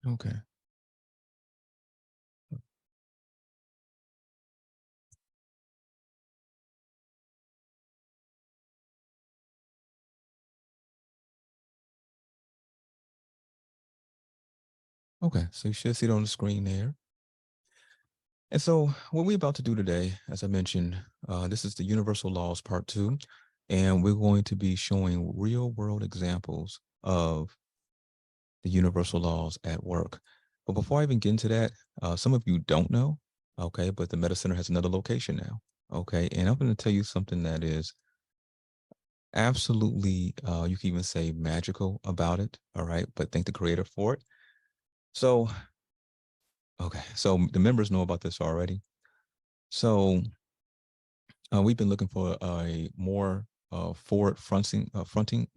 Okay. Okay, so you should see it on the screen there. And so what we're about to do today, as I mentioned, this is the Universal Laws Part 2, and we're going to be showing real world examples of the universal laws at work. But before I even get into that, some of you don't know, okay, but the Meta Center has another location now, okay? And I'm going to tell you something that is absolutely, you can even say magical about it, all right? But thank the creator for it. So, okay, so the members know about this already. So we've been looking for a more forward fronting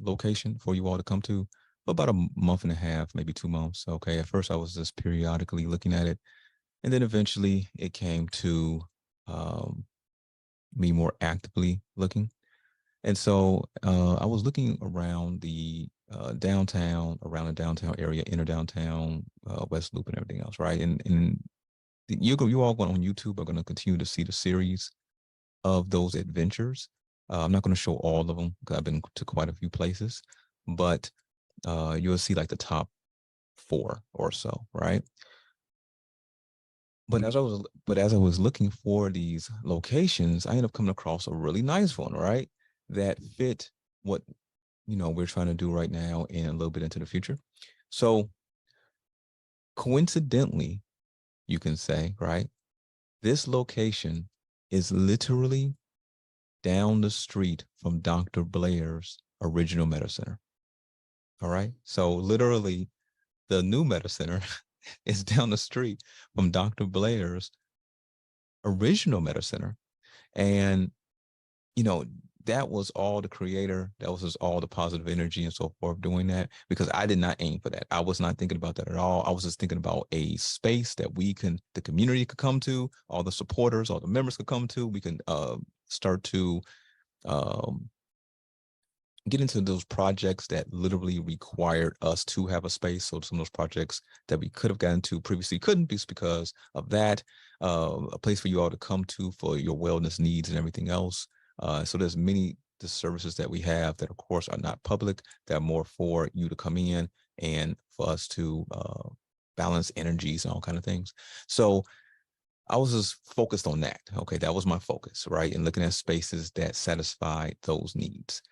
location for you all to come to for about a month and a half, maybe 2 months. Okay, at first I was just periodically looking at it, and then eventually it came to um, me more actively looking. And so I was looking around the around the downtown area, inner downtown, West Loop, and everything else, right? And you all going on YouTube are going to continue to see the series of those adventures. I'm not going to show all of them because I've been to quite a few places, but you'll see like the top 4 or so, right? But as I was looking for these locations, I ended up coming across a really nice one, right? That fit what we're trying to do right now and a little bit into the future. So coincidentally, you can say, right? This location is literally down the street from Dr. Blair's original Metacenter. All right. So literally the new Metacenter is down the street from Dr. Blair's original Metacenter. And, you know, that was all the creator. That was just all the positive energy and so forth doing that, because I did not aim for that. I was not thinking about that at all. I was just thinking about a space that the community could come to, all the supporters, all the members could come to. We can start to um, get into those projects that literally required us to have a space. So some of those projects that we could have gotten to previously couldn't be because of that. A place for you all to come to for your wellness needs and everything else. So there's many the services that we have that of course are not public, that are more for you to come in and for us to balance energies and all kind of things. So I was just focused on that. Okay, that was my focus, right? And looking at spaces that satisfy those needs,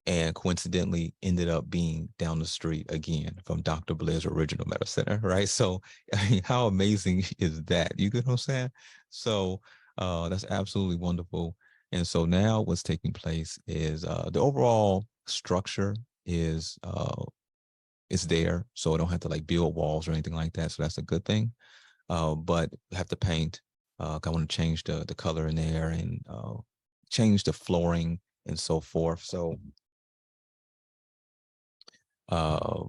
and coincidentally ended up being down the street again from Dr. Blair's original Meta Center, right? So, I mean, how amazing is that? You get what I'm saying? So, that's absolutely wonderful. And so now what's taking place is the overall structure is there, so I don't have to like build walls or anything like that. So that's a good thing. But I have to paint. I want to change the color in there and change the flooring and so forth. So uh,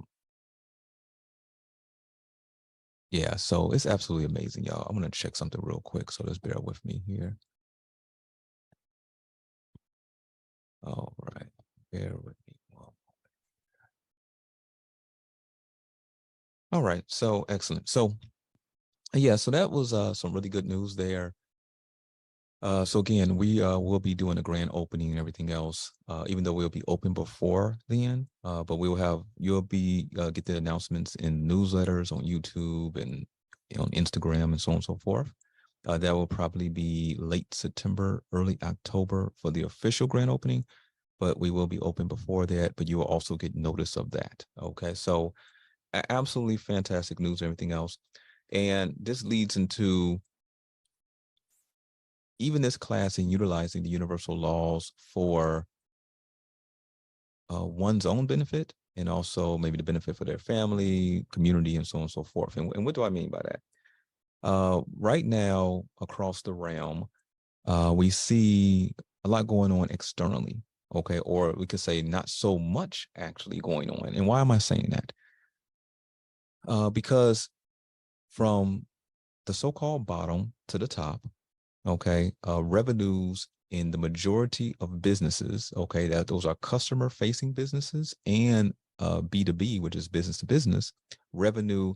yeah, so it's absolutely amazing, y'all. I'm gonna check something real quick, so just bear with me here. All right, bear with me. All right, so excellent. So yeah, so that was some really good news there. So again, we will be doing a grand opening and everything else, even though we'll be open before then. But you'll be get the announcements in newsletters on YouTube and on Instagram and so on and so forth. That will probably be late September, early October for the official grand opening, but we will be open before that. But you will also get notice of that. Okay, so absolutely fantastic news and everything else. And this leads into even this class in utilizing the universal laws for one's own benefit and also maybe the benefit for their family, community, and so on and so forth. And what do I mean by that? Right now, across the realm, we see a lot going on externally, okay? Or we could say not so much actually going on. And why am I saying that? Because from the so-called bottom to the top, okay, revenues in the majority of businesses, okay, that those are customer facing businesses and B2B, which is business to business, revenue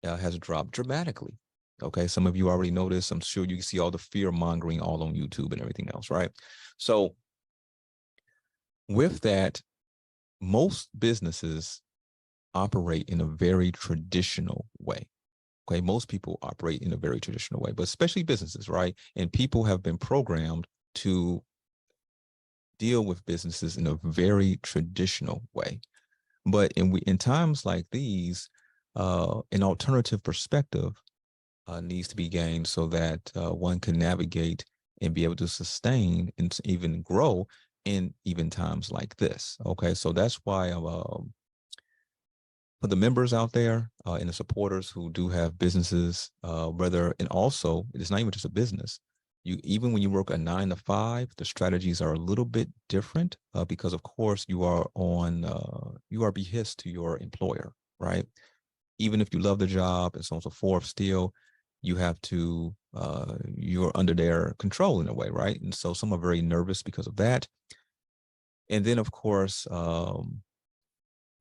has dropped dramatically. Okay, some of you already know this. I'm sure you can see all the fear mongering all on YouTube and everything else, right? So with that, most businesses operate in a very traditional way. Okay, most people operate in a very traditional way, but especially businesses, right? And people have been programmed to deal with businesses in a very traditional way. But in times like these, an alternative perspective needs to be gained so that one can navigate and be able to sustain and even grow in even times like this. Okay, so that's why for the members out there and the supporters who do have businesses, and also it's not even just a business. Even when you work a 9 to 5, the strategies are a little bit different because, of course, you are behest to your employer, right? Even if you love the job and so on and so forth, still you have to you're under their control in a way, right? And so some are very nervous because of that. And then, of course,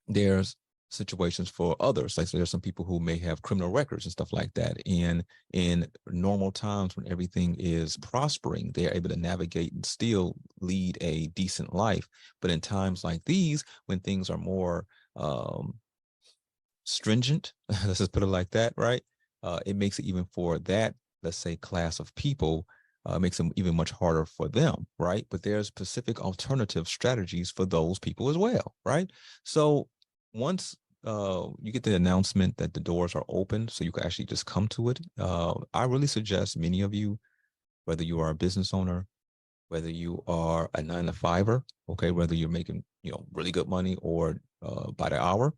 there's situations for others. Like, so there's some people who may have criminal records and stuff like that. And in normal times when everything is prospering, they're able to navigate and still lead a decent life. But in times like these, when things are more stringent, let's just put it like that, right? It makes it even for that, let's say, class of people, makes them even much harder for them, right? But there's specific alternative strategies for those people as well, right? So once you get the announcement that the doors are open, so you can actually just come to it, I really suggest many of you, whether you are a business owner, whether you are a 9 to 5er, okay, whether you're making really good money or by the hour,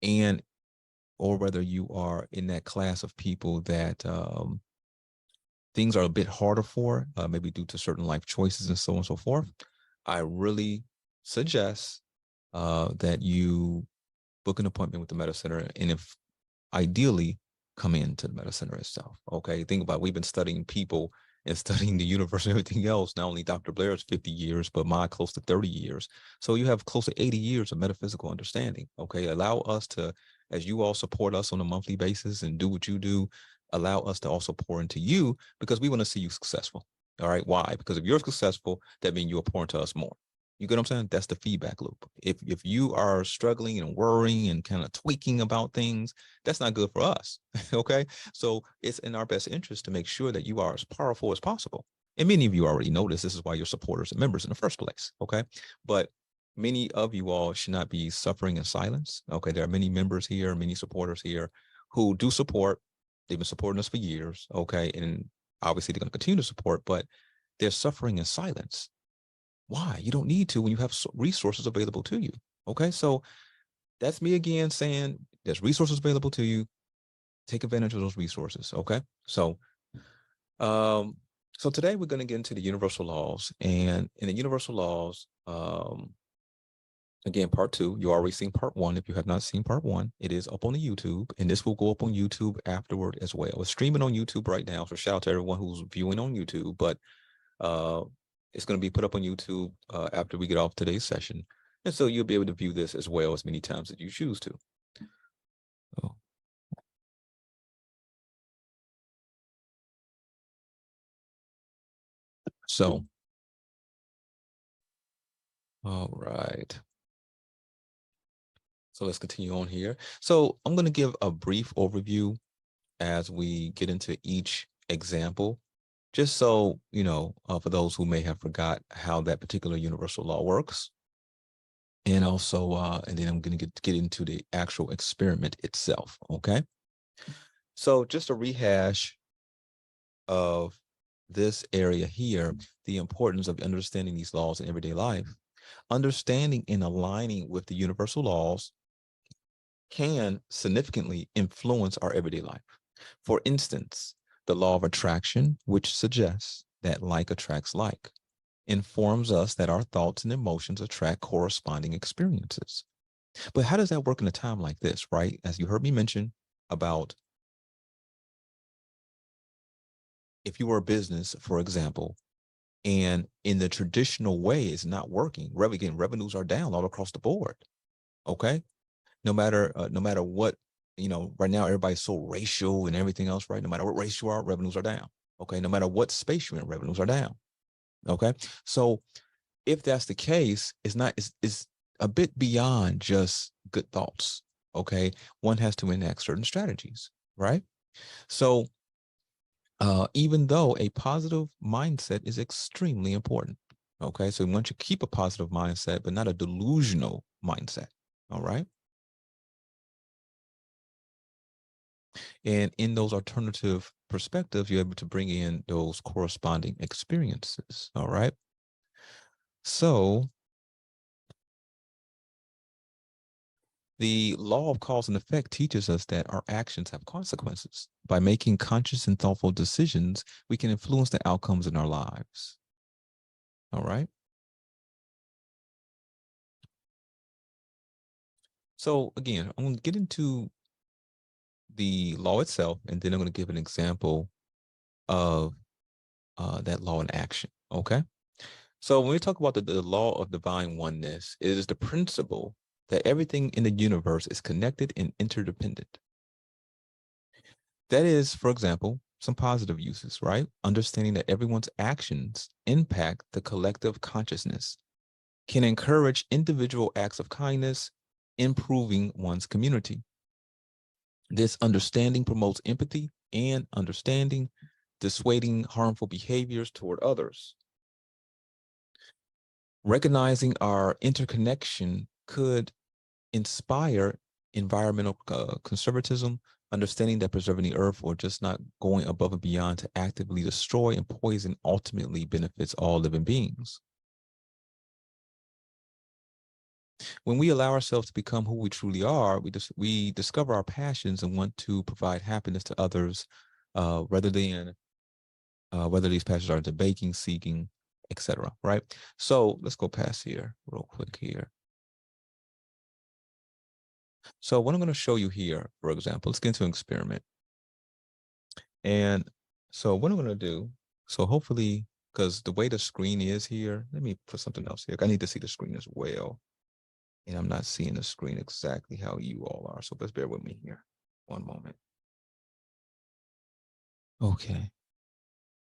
and or whether you are in that class of people that things are a bit harder for, maybe due to certain life choices and so on and so forth, I really suggest that you book an appointment with the Meta Center, and if ideally, come into the Meta Center itself. Okay, think about it. We've been studying people and studying the universe and everything else. Not only Dr. Blair's 50 years, but my close to 30 years. So you have close to 80 years of metaphysical understanding. Okay, allow us to, as you all support us on a monthly basis and do what you do, allow us to also pour into you because we want to see you successful. All right, why? Because if you're successful, that means you'll pour into us more. You get what I'm saying? That's the feedback loop. If you are struggling and worrying and kind of tweaking about things, that's not good for us. Okay. So it's in our best interest to make sure that you are as powerful as possible. And many of you already know this. This is why you're supporters and members in the first place. Okay. But many of you all should not be suffering in silence. Okay. There are many members here, many supporters here who do support. They've been supporting us for years. Okay. And obviously they're going to continue to support, but they're suffering in silence. Why? You don't need to when you have resources available to you. Okay. So that's me again saying there's resources available to you. Take advantage of those resources. Okay. So, so today we're going to get into the universal laws, and in the universal laws, again, part 2, you already seen part 1. If you have not seen part 1, it is up on the YouTube, and this will go up on YouTube afterward as well. It's streaming on YouTube right now. So shout out to everyone who's viewing on YouTube, but it's going to be put up on YouTube after we get off today's session. And so you'll be able to view this as well as many times as you choose to. Oh. So, all right. So let's continue on here. So I'm going to give a brief overview as we get into each example, just so, for those who may have forgot how that particular universal law works. And also, and then I'm going to get into the actual experiment itself. Okay. So just a rehash of this area here, the importance of understanding these laws in everyday life, understanding and aligning with the universal laws can significantly influence our everyday life. For instance, the law of attraction, which suggests that like attracts like, informs us that our thoughts and emotions attract corresponding experiences. But how does that work in a time like this, right? As you heard me mention about if you were a business, for example, and in the traditional way it's not working, revenues are down all across the board. Okay. No matter what right now everybody's so racial and everything else, right? No matter what race you are, revenues are down. Okay, no matter what space you're in, revenues are down. Okay, so if that's the case, it's a bit beyond just good thoughts. Okay, one has to enact certain strategies, right? So even though a positive mindset is extremely important. Okay, so we want you to keep a positive mindset, but not a delusional mindset. All right. And in those alternative perspectives, you're able to bring in those corresponding experiences. All right. So the law of cause and effect teaches us that our actions have consequences. By making conscious and thoughtful decisions, we can influence the outcomes in our lives. All right. So again, I'm going to get into the law itself, and then I'm going to give an example of that law in action. Okay. So when we talk about the law of divine oneness, it is the principle that everything in the universe is connected and interdependent. That is, for example, some positive uses, right? Understanding that everyone's actions impact the collective consciousness can encourage individual acts of kindness, improving one's community. This understanding promotes empathy and understanding, dissuading harmful behaviors toward others. Recognizing our interconnection could inspire environmental conservatism, understanding that preserving the earth or just not going above and beyond to actively destroy and poison ultimately benefits all living beings. When we allow ourselves to become who we truly are, we discover our passions and want to provide happiness to others, rather than whether these passions are into baking, seeking, etc. Right? So let's go past here real quick here. So what I'm going to show you here, for example, let's get into an experiment. And so what I'm going to do, so hopefully, because the way the screen is here, let me put something else here. I need to see the screen as well. And I'm not seeing the screen exactly how you all are. So let's bear with me here. One moment. Okay.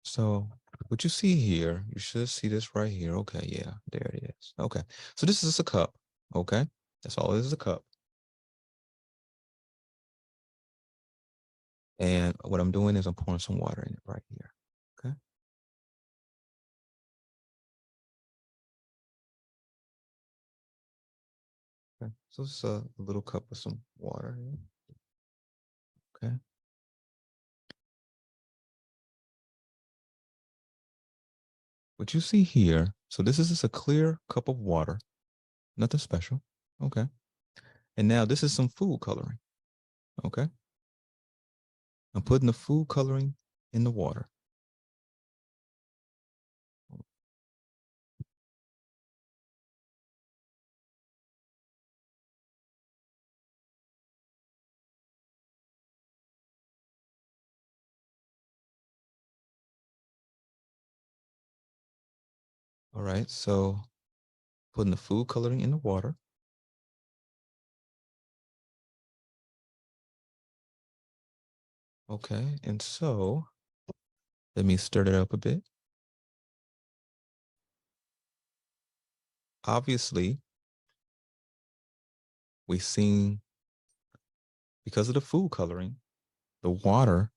So what you see here, you should see this right here. Okay, yeah, there it is. Okay. So this is a cup. Okay. That's all it is, a cup. And what I'm doing is I'm pouring some water in it right here. Okay. Okay. So it's a little cup with some water here. Okay. What you see here, so this is just a clear cup of water, nothing special. Okay. And now this is some food coloring. Okay. I'm putting the food coloring in the water. All right. So putting the food coloring in the water. Okay. And so let me stir it up a bit. Obviously, we've seen, because of the food coloring, the water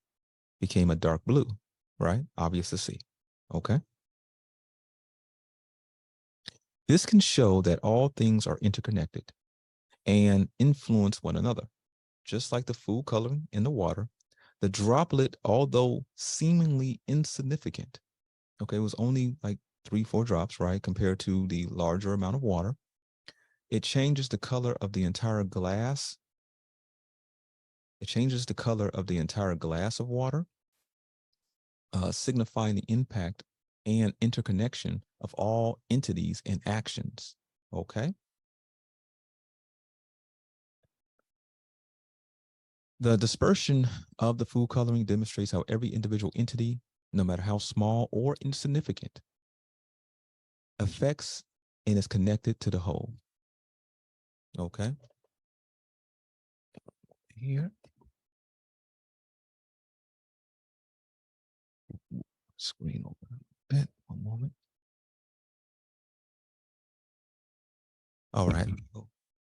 became a dark blue, right? Obvious to see. Okay. This can show that all things are interconnected and influence one another. Just like the food coloring in the water, the droplet, although seemingly insignificant, okay, it was only like 3-4 drops, right, compared to the larger amount of water, it changes the color of the entire glass. It changes the color of the entire glass of water, signifying the impact and interconnection of all entities and actions. Okay. The dispersion of the food coloring demonstrates how every individual entity, no matter how small or insignificant, affects and is connected to the whole. Okay. Here. screen over a bit. One moment. All right.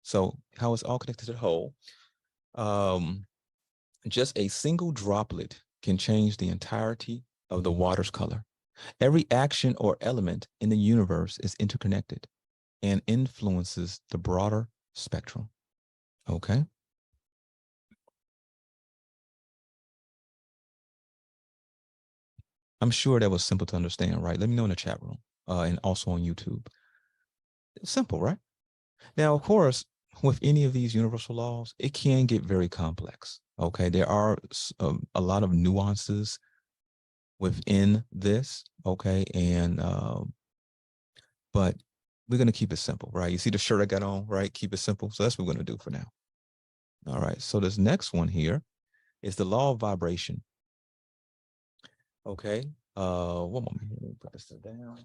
So how it's all connected to the whole. Just a single droplet can change the entirety of the water's color. Every action or element in the universe is interconnected and influences the broader spectrum. Okay. I'm sure that was simple to understand, right? Let me know in the chat room and also on YouTube. It's simple, right? Now, of course, with any of these universal laws, it can get very complex. Okay. There are a lot of nuances within this. Okay. And, but we're going to keep it simple, right? You see the shirt I got on, right? Keep it simple. So that's what we're going to do for now. All right. So this next one here is the law of vibration. Okay. One moment here. Let me put this down.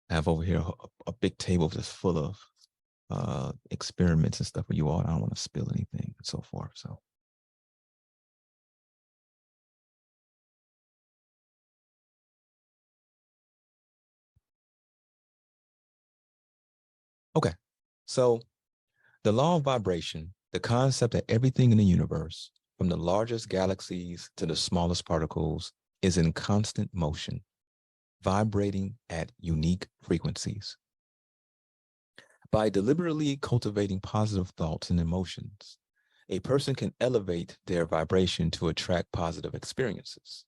I have over here a big table just full of experiments and stuff for you all. I don't want to spill anything and so forth. So okay. So the law of vibration, the concept that everything in the universe, from the largest galaxies to the smallest particles, is in constant motion, vibrating at unique frequencies. By deliberately cultivating positive thoughts and emotions, a person can elevate their vibration to attract positive experiences.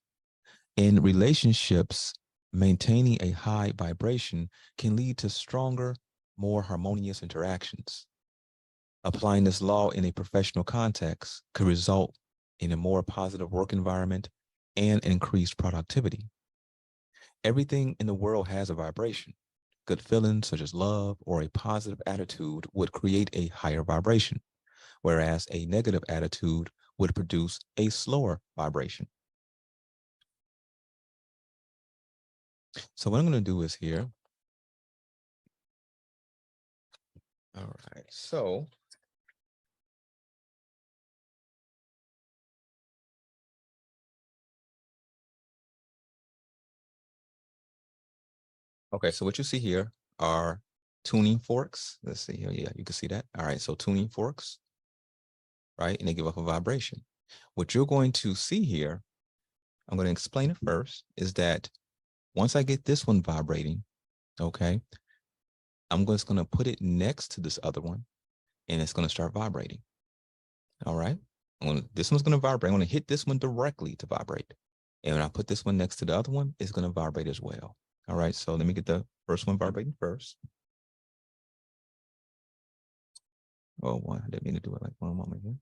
In relationships, maintaining a high vibration can lead to stronger, more harmonious interactions. Applying this law in a professional context could result in a more positive work environment and increased productivity. Everything in the world has a vibration. Good feelings such as love or a positive attitude would create a higher vibration, whereas a negative attitude would produce a slower vibration. So what I'm going to do is here. All right. So okay, so what you see here are tuning forks. Let's see here. Yeah, you can see that. All right, so tuning forks, right? And they give off a vibration. What you're going to see here, I'm going to explain it first, is that once I get this one vibrating, okay, I'm just going to put it next to this other one, and it's going to start vibrating. All right. This one's going to vibrate. I'm going to hit this one directly to vibrate. And when I put this one next to the other one, it's going to vibrate as well. All right. So let me get the first one vibrating first. Oh, one. I didn't mean to do it like one moment here.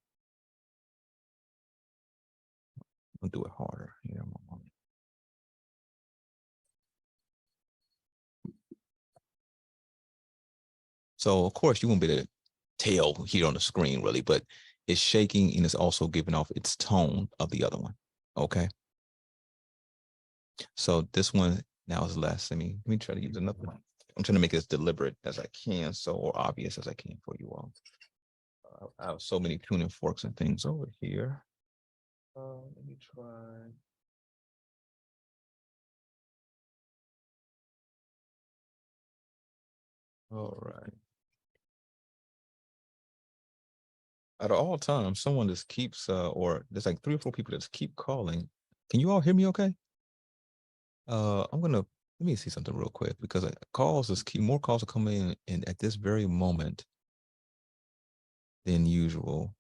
I'll do it harder here. One moment. So of course you won't be able to tell here on the screen really, but it's shaking and it's also giving off its tone of the other one. Okay. So this one now is less. Let me try to use another one. I'm trying to make it as deliberate as I can, so or obvious as I can for you all. I have so many tuning forks and things over here. Let me try. All right. Out of all time, someone just keeps, or there's like 3 or 4 people that just keep calling. Can you all hear me okay? I'm gonna let me see something real quick because calls is key. More calls are coming in at this very moment than usual.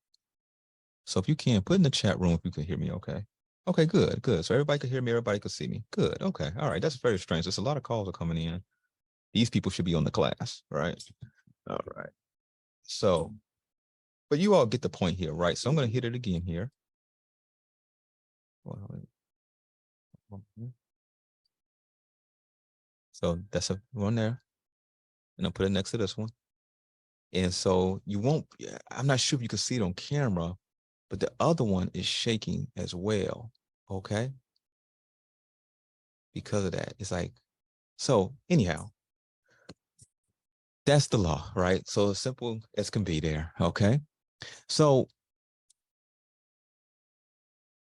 So if you can put in the chat room if you can hear me okay. Okay, good, good. So everybody can hear me, everybody can see me. Good. Okay. All right. That's very strange. There's a lot of calls are coming in. These people should be on the class, right? All right. So, but you all get the point here, right? So I'm gonna hit it again here. So that's a one there. And I'll put it next to this one. And so you won't, I'm not sure if you can see it on camera, but the other one is shaking as well. Okay. Because of that. It's like, so anyhow, That's the law, right? So as simple as can be there. Okay. So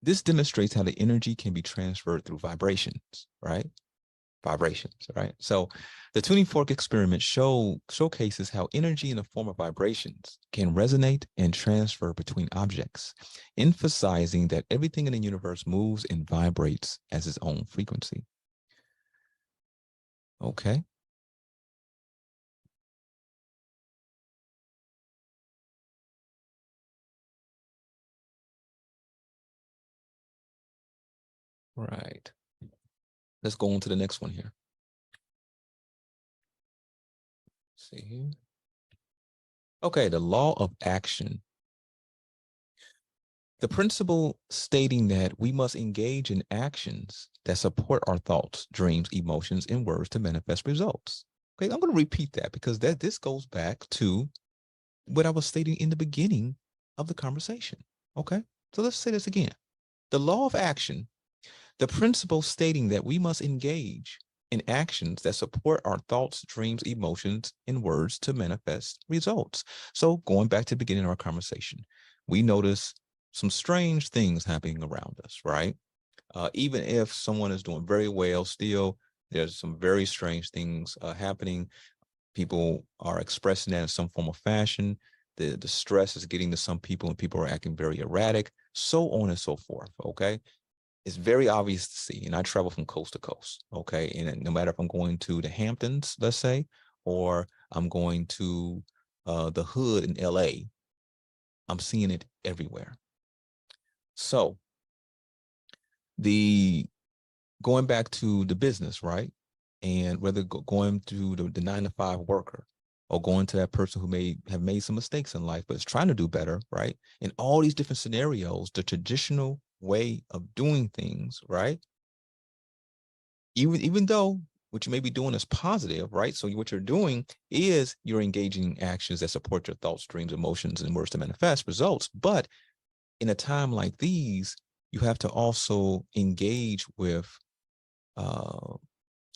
this demonstrates how the energy can be transferred through vibrations, right? Vibrations, right? So the tuning fork experiment showcases how energy in the form of vibrations can resonate and transfer between objects, emphasizing that everything in the universe moves and vibrates as its own frequency. Okay. Right. Let's go on to the next one here. Let's see here. Okay, the law of action. The principle stating that we must engage in actions that support our thoughts, dreams, emotions, and words to manifest results. Okay, I'm going to repeat that because this goes back to what I was stating in the beginning of the conversation. Okay, so let's say this again. The law of action, the principle stating that we must engage in actions that support our thoughts, dreams, emotions, and words to manifest results. So going back to the beginning of our conversation, we notice some strange things happening around us, right? Even if someone is doing very well, still there's some very strange things happening. People are expressing that in some form of fashion. The stress is getting to some people and people are acting very erratic, so on and so forth. Okay. It's very obvious to see. And I travel from coast to coast. Okay. And no matter if I'm going to the Hamptons, let's say, or I'm going to the hood in LA, I'm seeing it everywhere. So the going back to the business, right? And whether going to the 9 to 5 worker or going to that person who may have made some mistakes in life, but is trying to do better, right? In all these different scenarios, the traditional way of doing things, right? Even though what you may be doing is positive, right? So what you're doing is you're engaging in actions that support your thoughts, dreams, emotions, and words to manifest results. But in a time like these, you have to also engage with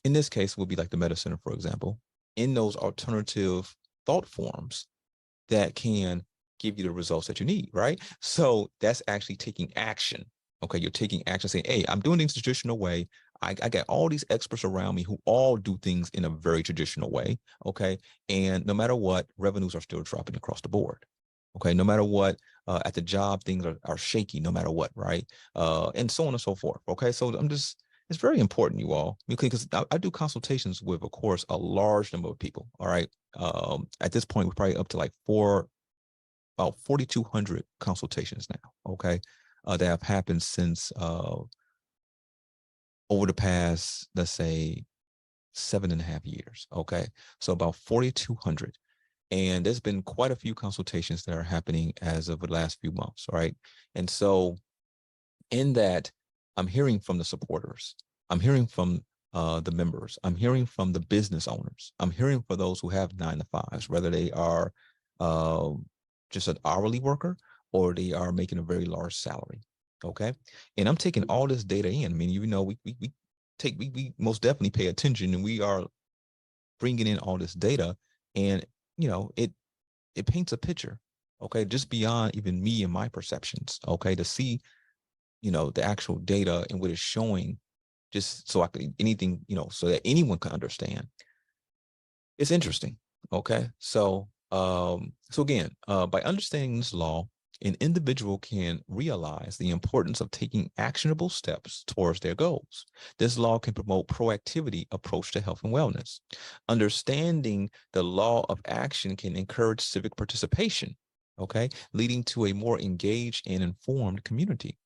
in this case would be like the Metacenter, for example, in those alternative thought forms that can give you the results that you need, right? So that's actually taking action. Okay, you're taking action, saying, hey, I'm doing things the traditional way. I got all these experts around me who all do things in a very traditional way. Okay, and no matter what, revenues are still dropping across the board. Okay, no matter what, at the job, things are shaky, no matter what, right? And so on and so forth. Okay, so it's very important, you all, because I do consultations with, of course, a large number of people. All right. At this point, we're probably up to like about 4,200 consultations now. Okay. That have happened since over the past, let's say, 7.5 years. Okay. So about 4,200. And there's been quite a few consultations that are happening as of the last few months. All right. And so in that, I'm hearing from the supporters. I'm hearing from the members. I'm hearing from the business owners. I'm hearing for those who have 9 to 5s, whether they are uh, just an hourly worker or they are making a very large salary. Okay. And I'm taking all this data in. I mean, we most definitely pay attention and we are bringing in all this data and, it paints a picture. Okay. Just beyond even me and my perceptions. Okay. To see the actual data and what it's showing, just so I could anything, so that anyone can understand. It's interesting. Okay. So again, by understanding this law, an individual can realize the importance of taking actionable steps towards their goals. This law can promote proactivity approach to health and wellness. Understanding the law of action can encourage civic participation, okay, leading to a more engaged and informed community.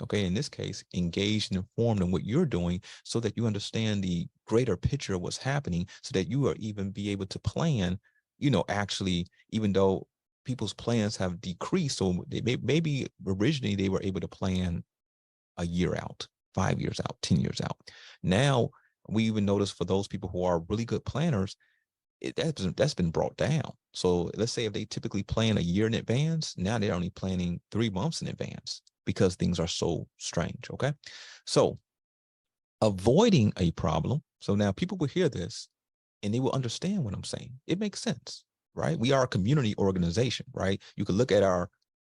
Okay, in this case, engaged and informed in what you're doing so that you understand the greater picture of what's happening so that you are even be able to plan, actually, even though people's plans have decreased. So maybe originally they were able to plan a year out, 5 years out, 10 years out. Now we even notice for those people who are really good planners, that's been brought down. So let's say if they typically plan a year in advance, now they're only planning 3 months in advance because things are so strange. Okay. So avoiding a problem. So now people will hear this and they will understand what I'm saying. It makes sense, right? We are a community organization, right? You could look at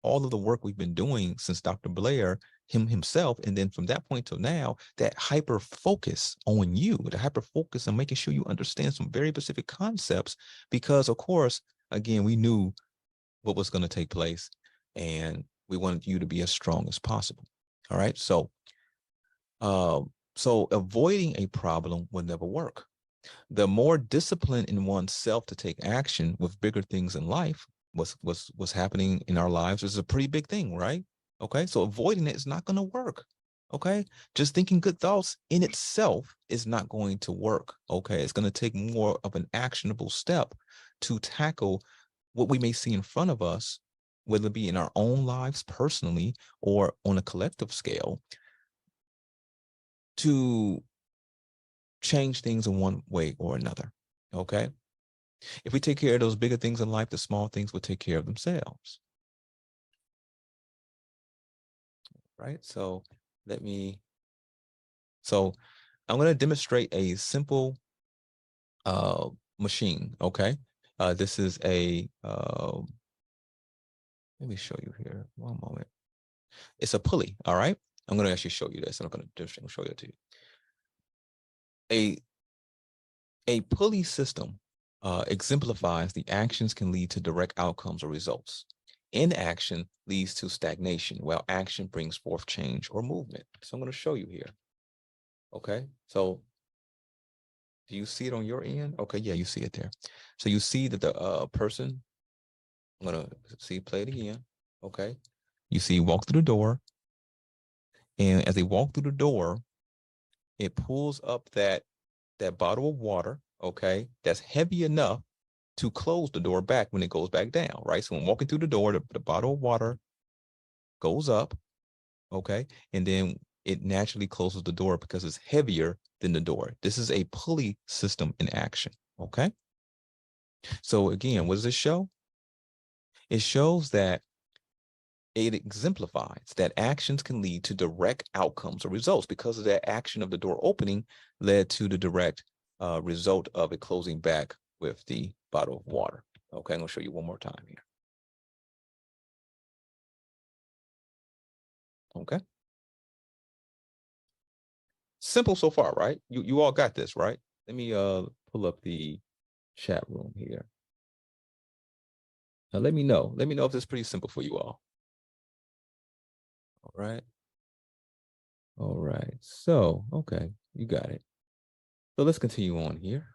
all of the work we've been doing since Dr. Blair himself, and then from that point till now, that hyper focus on you, the hyper focus on making sure you understand some very specific concepts, because of course, again, we knew what was going to take place, and we wanted you to be as strong as possible. All right, so so avoiding a problem will never work. The more discipline in oneself to take action with bigger things in life, what's happening in our lives is a pretty big thing, right? Okay, so avoiding it is not going to work. Okay, just thinking good thoughts in itself is not going to work. Okay, it's going to take more of an actionable step to tackle what we may see in front of us, whether it be in our own lives personally or on a collective scale, to change things in one way or another. Okay, if we take care of those bigger things in life, the small things will take care of themselves. Right, so I'm going to demonstrate a simple machine. Okay, this is a let me show you here. One moment. It's a pulley. All right, I'm going to actually show you this. I'm not going to show it to you. A pulley system exemplifies the actions can lead to direct outcomes or results. Inaction leads to stagnation, while action brings forth change or movement. So I'm going to show you here. Okay, so do you see it on your end? Okay, yeah, you see it there. So you see that the person, I'm going to see, play it again. Okay, you see walk through the door, and as they walk through the door, it pulls up that bottle of water, okay, that's heavy enough to close the door back when it goes back down, right? So when walking through the door, the bottle of water goes up, okay, and then it naturally closes the door because it's heavier than the door. This is a pulley system in action, okay? So again, what does this show? It shows that it exemplifies that actions can lead to direct outcomes or results because of that action of the door opening led to the direct result of it closing back with the bottle of water. Okay, I'm gonna show you one more time here. Okay. Simple so far, right? You all got this, right? Let me pull up the chat room here. Now let me know. Let me know if this is pretty simple for you all. All right. All right. So, okay, you got it. So let's continue on here.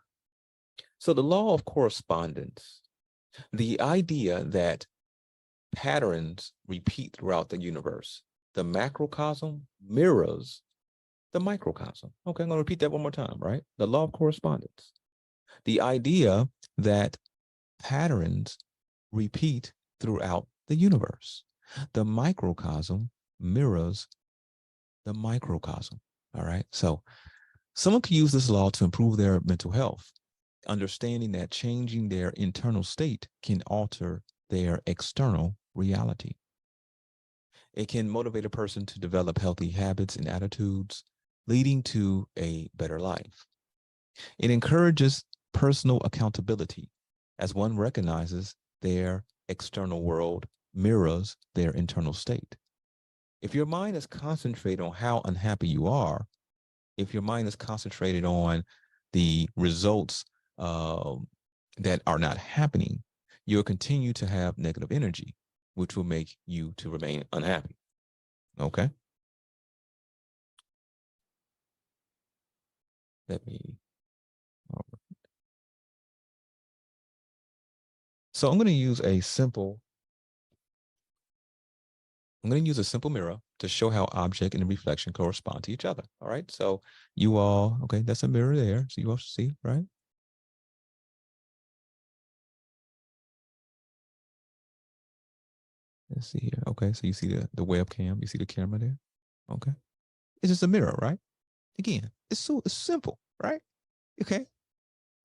So the law of correspondence, the idea that patterns repeat throughout the universe, the macrocosm mirrors the microcosm. Okay, I'm going to repeat that one more time, right? The law of correspondence, the idea that patterns repeat throughout the universe. The microcosm mirrors the microcosm. All right. So someone could use this law to improve their mental health, understanding that changing their internal state can alter their external reality. It can motivate a person to develop healthy habits and attitudes, leading to a better life. It encourages personal accountability as one recognizes their external world mirrors their internal state. If your mind is concentrated on how unhappy you are, if your mind is concentrated on the results that are not happening, you'll continue to have negative energy, which will make you to remain unhappy. Okay. Let me. So I'm going to use a simple mirror to show how object and reflection correspond to each other. All right. So you all, okay, that's a mirror there. So you all see, right? Let's see here. Okay. So you see the webcam, you see the camera there. Okay. It's just a mirror, right? Again, it's simple, right? Okay.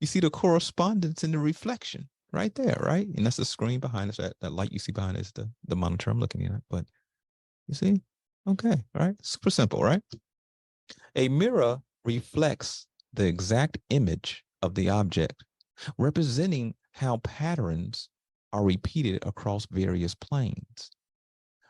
You see the correspondence in the reflection right there, right? And that's the screen behind us. That light you see behind us, the monitor I'm looking at. But you see? Okay. All right. Super simple, right? A mirror reflects the exact image of the object, representing how patterns are repeated across various planes.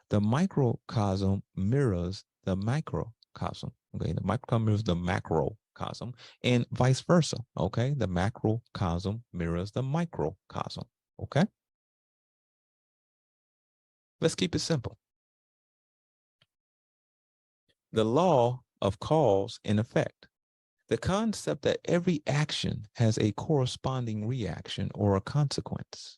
The microcosm mirrors the macrocosm. Okay, the microcosm mirrors the macrocosm, and vice versa. Okay, the macrocosm mirrors the microcosm. Okay, let's keep it simple. The law of cause and effect. The concept that every action has a corresponding reaction or a consequence.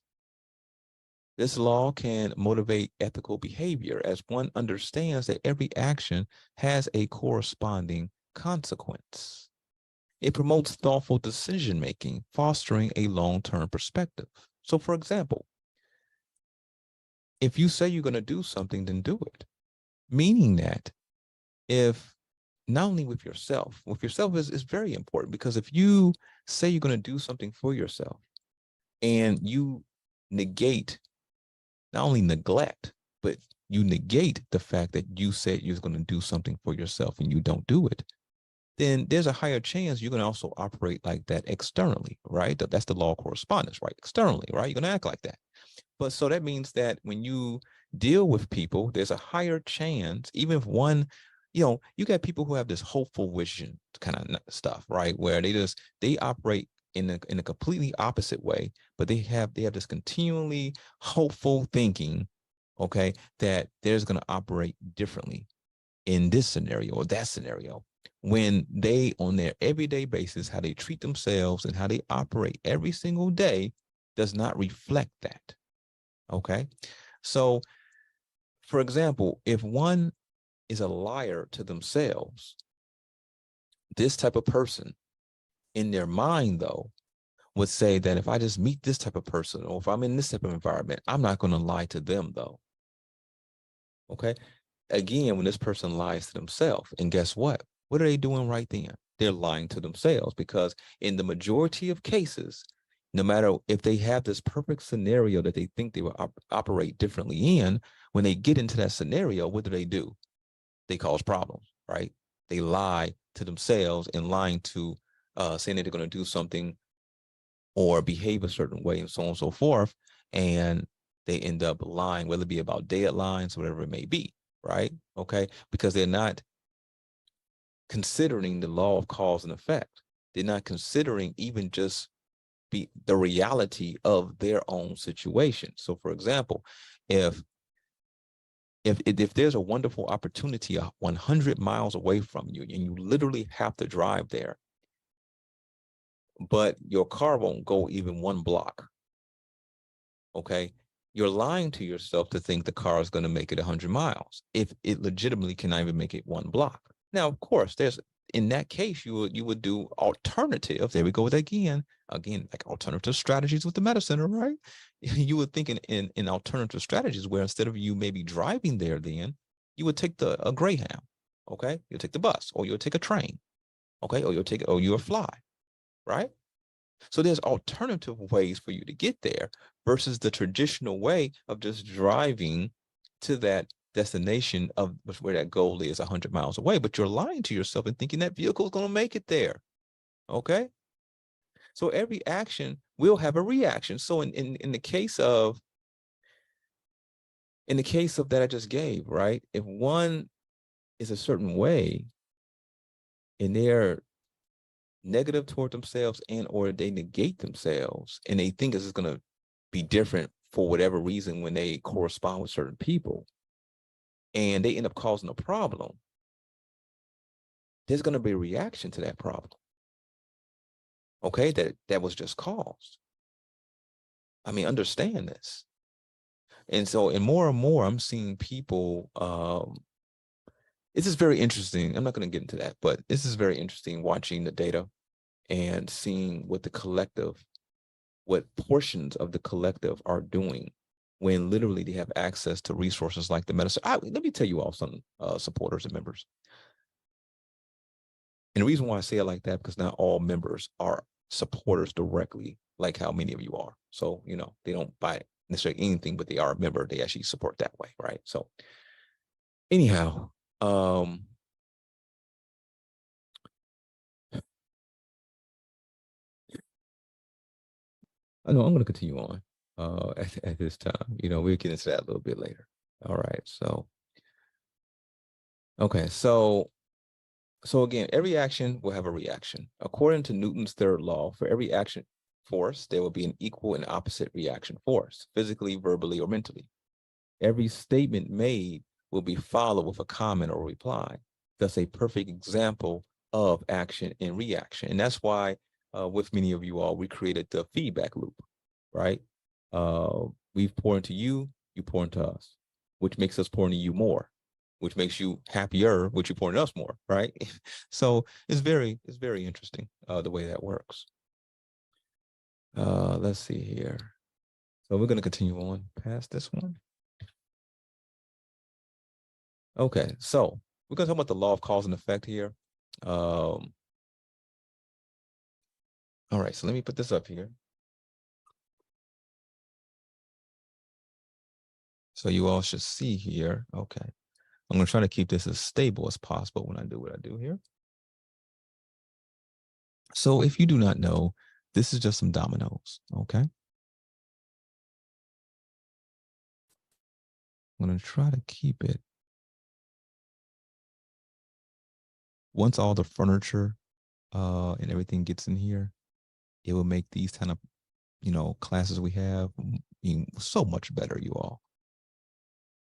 This law can motivate ethical behavior as one understands that every action has a corresponding consequence. It promotes thoughtful decision making, fostering a long-term perspective. So, for example, if you say you're going to do something, then do it. Meaning that if not only with yourself is very important, because if you say you're going to do something for yourself and you negate, not only neglect, but you negate the fact that you said you're going to do something for yourself and you don't do it, then there's a higher chance you're going to also operate like that externally, right? That's the law of correspondence, right? Externally, right? You're going to act like that. But so that means that when you deal with people, there's a higher chance, even if one, you got people who have this hopeful vision kind of stuff, right? Where they operate in a completely opposite way, but they have this continually hopeful thinking, okay, that there's going to operate differently in this scenario or that scenario, when they, on their everyday basis, how they treat themselves and how they operate every single day does not reflect that. Okay. So, for example, if one is a liar to themselves, this type of person in their mind, though, would say that if I just meet this type of person or if I'm in this type of environment, I'm not going to lie to them, though. Okay. Again, when this person lies to themselves, and guess what? What are they doing right then? They're lying to themselves, because in the majority of cases, no matter if they have this perfect scenario that they think they will operate differently in, when they get into that scenario, what do? They cause problems, right? They lie to themselves, and lying to saying that they're going to do something or behave a certain way and so on and so forth. And they end up lying, whether it be about deadlines, whatever it may be, right? Okay, because they're not considering the law of cause and effect. They're not considering even just the reality of their own situation. So, for example, if there's a wonderful opportunity 100 miles away from you and you literally have to drive there, but your car won't go even one block, okay, you're lying to yourself to think the car is going to make it 100 miles if it legitimately cannot even make it one block. Now, of course, in that case, you would do alternative. There we go with again, like alternative strategies with the Metacenter, right? You would think in alternative strategies where instead of you maybe driving there, then you would take a Greyhound, okay? You'll take the bus, or you'll take a train, okay? Or you'll fly, right? So there's alternative ways for you to get there versus the traditional way of just driving to that destination of where that goal is 100 miles away. But you're lying to yourself and thinking that vehicle is going to make it there. Okay. So every action will have a reaction. So in the case of that I just gave, right? If one is a certain way and they're negative toward themselves and or they negate themselves and they think it's going to be different for whatever reason when they correspond with certain people and they end up causing a problem, there's going to be a reaction to that problem, okay, that was just caused. I mean, understand this. And so, and more I'm seeing people, this is very interesting. I'm not going to get into that, but this is very interesting watching the data and seeing what portions of the collective are doing when literally they have access to resources like the medicine. Let me tell you all some supporters and members. And the reason why I say it like that, because not all members are supporters directly, like how many of you are. So, they don't buy necessarily anything, but they are a member. They actually support that way, right? So anyhow, I know I'm going to continue on at this time. We'll get into that a little bit later. All right. So, okay. So again, every action will have a reaction. According to Newton's third law, for every action force, there will be an equal and opposite reaction force, physically, verbally, or mentally. Every statement made will be followed with a comment or reply. That's a perfect example of action and reaction. And that's why with many of you all, we created the feedback loop, right? We've poured into you, you pour into us, which makes us pour into you more, which makes you happier, which you pour into us more, right? So it's very interesting the way that works. Let's see here. So we're going to continue on past this one. Okay, so we're going to talk about the law of cause and effect here. All right, so let me put this up here. So you all should see here. Okay, I'm going to try to keep this as stable as possible when I do what I do here. So if you do not know, this is just some dominoes, okay? I'm going to try to keep it. Once all the furniture and everything gets in here, it will make these kind of, classes we have so much better, you all.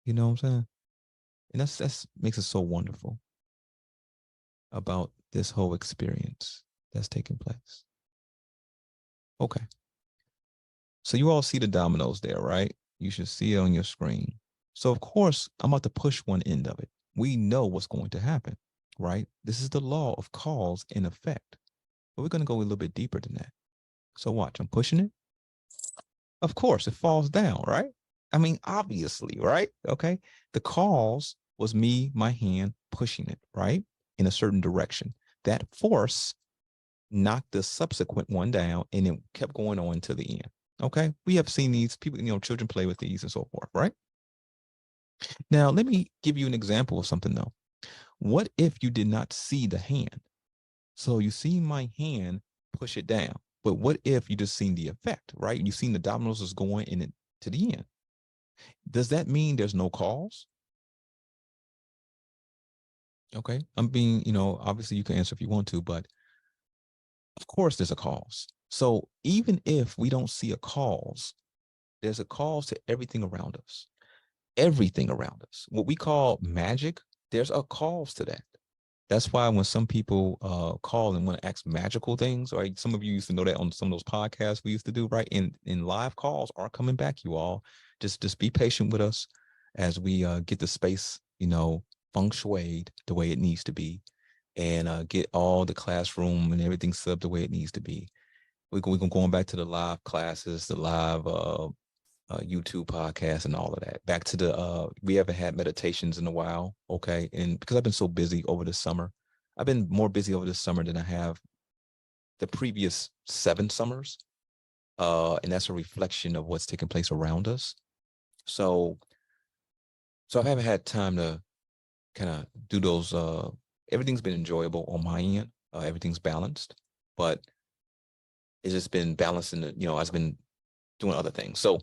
You know what I'm saying? And that's makes it so wonderful about this whole experience that's taking place. Okay. So you all see the dominoes there, right? You should see it on your screen. So of course, I'm about to push one end of it. We know what's going to happen, right? This is the law of cause and effect. But we're going to go a little bit deeper than that. So watch, I'm pushing it. Of course, it falls down, right? I mean, obviously, right? Okay. The cause was me, my hand pushing it, right? In a certain direction. That force knocked the subsequent one down and it kept going on to the end. Okay. We have seen these people, children play with these and so forth, right? Now, let me give you an example of something though. What if you did not see the hand? So you see my hand push it down. But what if you just seen the effect, right? You've seen the dominoes is going in it to the end. Does that mean there's no cause? Okay. I'm being, obviously you can answer if you want to, but of course there's a cause. So even if we don't see a cause, there's a cause to everything around us. Everything around us. What we call magic, there's a cause to that. That's why when some people call and want to ask magical things, right? Some of you used to know that on some of those podcasts we used to do, right? In live calls are coming back, you all. Just be patient with us as we get the space, feng shuied the way it needs to be, and get all the classroom and everything set up the way it needs to be. We're going back to the live classes, the live YouTube podcast and all of that. Back to the we haven't had meditations in a while, okay? And because I've been so busy over the summer, I've been more busy over this summer than I have the previous 7 summers. And that's a reflection of what's taking place around us. So I haven't had time to kind of do those. Everything's been enjoyable on my end. Everything's balanced, but it's just been balanced in the, I've been doing other things. So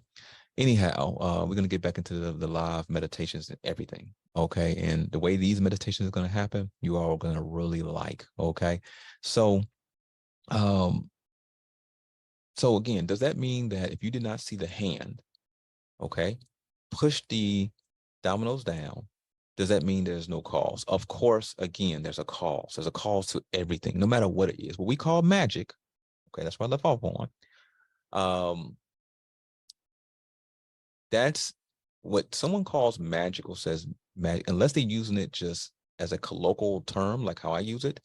anyhow, we're going to get back into the live meditations and everything. Okay. And the way these meditations are going to happen, you all are going to really like. Okay. So, so again, does that mean that if you did not see the hand, okay, push the dominoes down, does that mean there's no cause? Of course, again, there's a cause. There's a cause to everything, no matter what it is. What we call magic, okay, that's what I left off on. That's what someone calls magic or says magic, unless they're using it just as a colloquial term, like how I use it.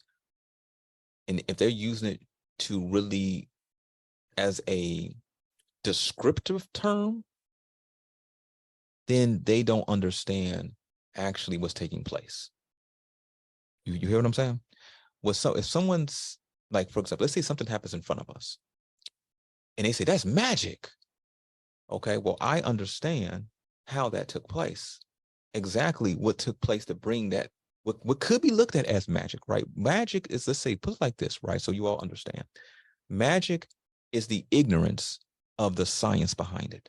And if they're using it to really as a descriptive term, then they don't understand actually what's taking place. You hear what I'm saying? Well, so if someone's like, for example, let's say something happens in front of us and they say, that's magic. Okay, well, I understand how that took place. Exactly what took place to bring that, what could be looked at as magic, right? Magic is, let's say, put it like this, right? So you all understand. Magic is the ignorance of the science behind it.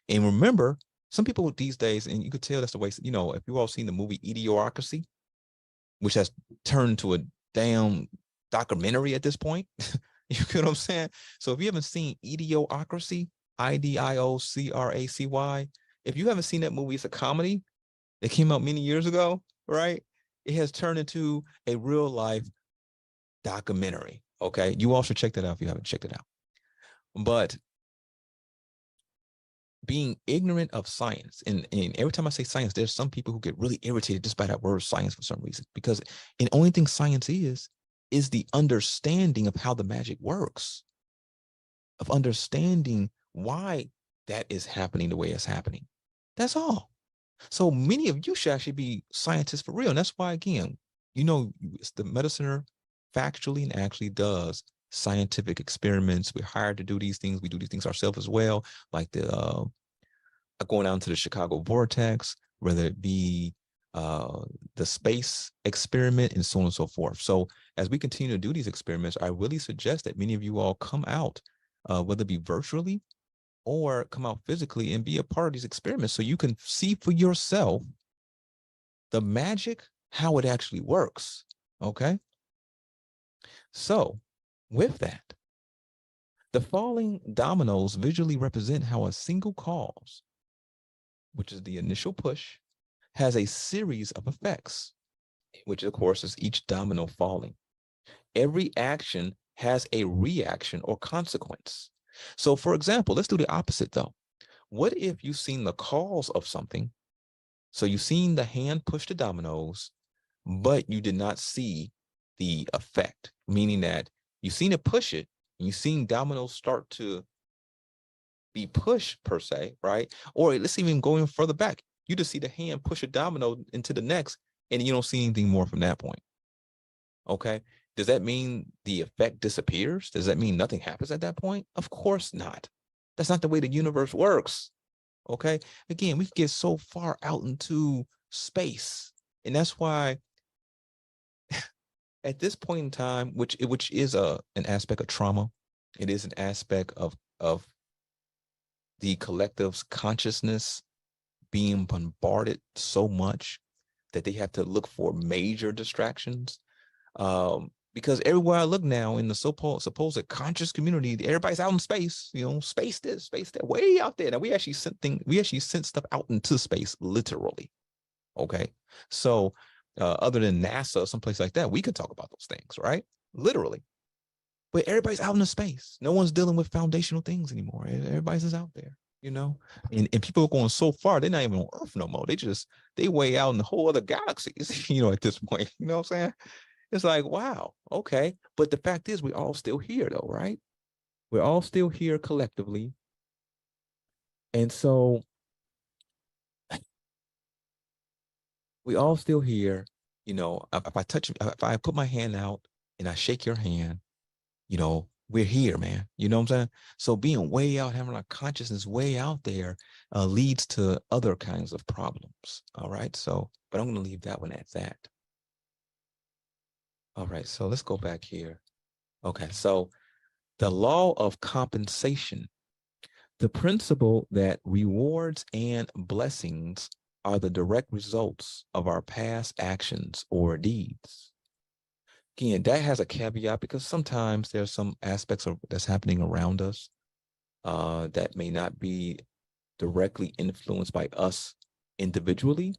And remember, some people these days, and you could tell that's the way, if you all seen the movie Idiocracy, which has turned to a damn documentary at this point. You get what I'm saying? So if you haven't seen Idiocracy, Idiocracy, if you haven't seen that movie, it's a comedy. It came out many years ago, right? It has turned into a real life documentary. Okay. You all should check that out if you haven't checked it out. But being ignorant of science, and every time I say science, there's some people who get really irritated just by that word science for some reason, because the only thing science is the understanding of how the magic works, of understanding why that is happening the way it's happening. That's all. So many of you should actually be scientists for real. And that's why, again, it's the Metacenter factually and actually does scientific experiments. We're hired to do these things. We do these things ourselves as well, like the going out to the Chicago Vortex, whether it be the space experiment and so on and so forth. So as we continue to do these experiments, I really suggest that many of you all come out, whether it be virtually or come out physically and be a part of these experiments so you can see for yourself the magic, how it actually works. Okay. So with that, the falling dominoes visually represent how a single cause, which is the initial push, has a series of effects, which of course is each domino falling. Every action has a reaction or consequence. So for example, let's do the opposite though. What if you've seen the cause of something? So you've seen the hand push the dominoes, but you did not see the effect, meaning that you've seen it push it, and you've seen dominoes start to be pushed per se, right? Or let's even go further back. You just see the hand push a domino into the next, and you don't see anything more from that point. Okay. Does that mean the effect disappears? Does that mean nothing happens at that point? Of course not. That's not the way the universe works. Okay. Again, we get so far out into space. And that's why at this point in time, which is an aspect of trauma, it is an aspect of the collective's consciousness being bombarded so much that they have to look for major distractions. Because everywhere I look now in the supposed conscious community, everybody's out in space, space this, space that, way out there. Now we actually sent stuff out into space, literally. Okay. So other than NASA, someplace like that, we could talk about those things, right? Literally. But everybody's out in the space. No one's dealing with foundational things anymore. Everybody's just out there, and people are going so far, they're not even on Earth no more. They way out in the whole other galaxies, at this point. You know what I'm saying? It's like, wow, okay. But the fact is, we're all still here though, right? We're all still here collectively. And so we all still here, if I put my hand out and I shake your hand, we're here, man. You know what I'm saying? So being way out, having our consciousness way out there leads to other kinds of problems. All right. So, but I'm going to leave that one at that. All right. So let's go back here. Okay. So the law of compensation, the principle that rewards and blessings are the direct results of our past actions or deeds. Again, that has a caveat because sometimes there's some aspects that's happening around us that may not be directly influenced by us individually,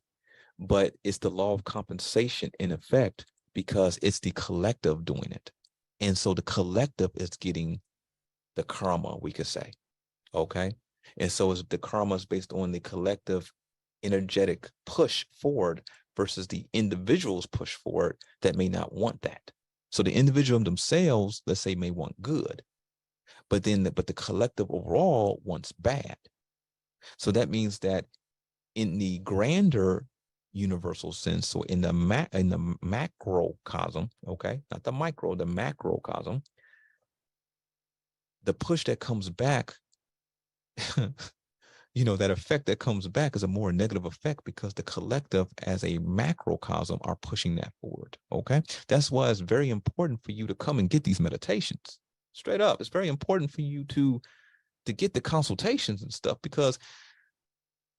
but it's the law of compensation in effect because it's the collective doing it. And so the collective is getting the karma, we could say. Okay. And so the karma is based on the collective energetic push forward versus the individual's push forward that may not want that. So the individual themselves, let's say, may want good, but the collective overall wants bad. So that means that in the grander universal sense, so in the macrocosm, okay, not the micro, the macrocosm, the push that comes back, that effect that comes back is a more negative effect because the collective as a macrocosm are pushing that forward. Okay. That's why it's very important for you to come and get these meditations. Straight up. It's very important for you to to get the consultations and stuff, because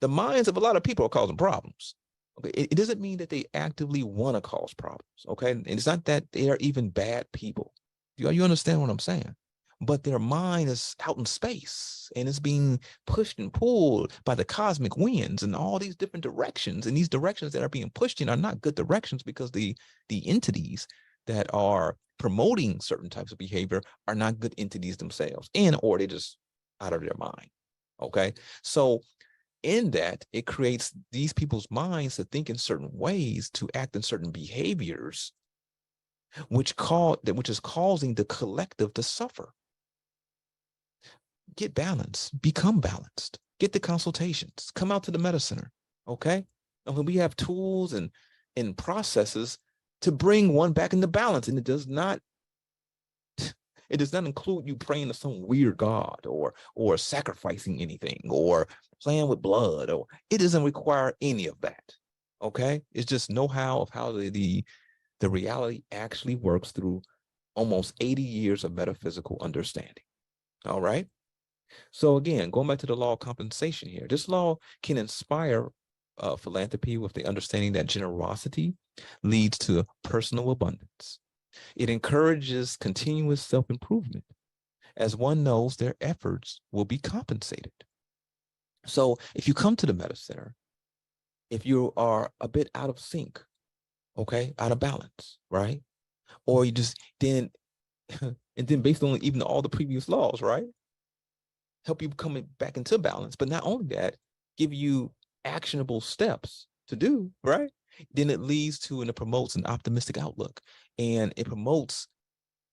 the minds of a lot of people are causing problems. Okay, it doesn't mean that they actively want to cause problems. Okay, and it's not that they are even bad people. You understand what I'm saying? But their mind is out in space and it's being pushed and pulled by the cosmic winds and all these different directions. And these directions that are being pushed in are not good directions, because the entities that are promoting certain types of behavior are not good entities themselves, and or they're just out of their mind. Okay, so in that, it creates these people's minds to think in certain ways, to act in certain behaviors, which is causing the collective to suffer. Get balanced, become balanced, get the consultations, come out to the Metacenter. Okay, and when we have tools and processes to bring one back into balance, and it does not include you praying to some weird god or sacrificing anything or playing with blood, or it doesn't require any of that. Okay, it's just know-how of how the reality actually works through almost 80 years of metaphysical understanding. All right, so again, going back to the law of compensation here, this law can inspire philanthropy with the understanding that generosity leads to personal abundance. It encourages continuous self-improvement, as one knows their efforts will be compensated. So if you come to the Metacenter, if you are a bit out of sync, okay, out of balance, right? Or you just then, and then based on even all the previous laws, right? Help you come back into balance. But not only that, give you actionable steps to do, right? Then it leads to and it promotes an optimistic outlook, and it promotes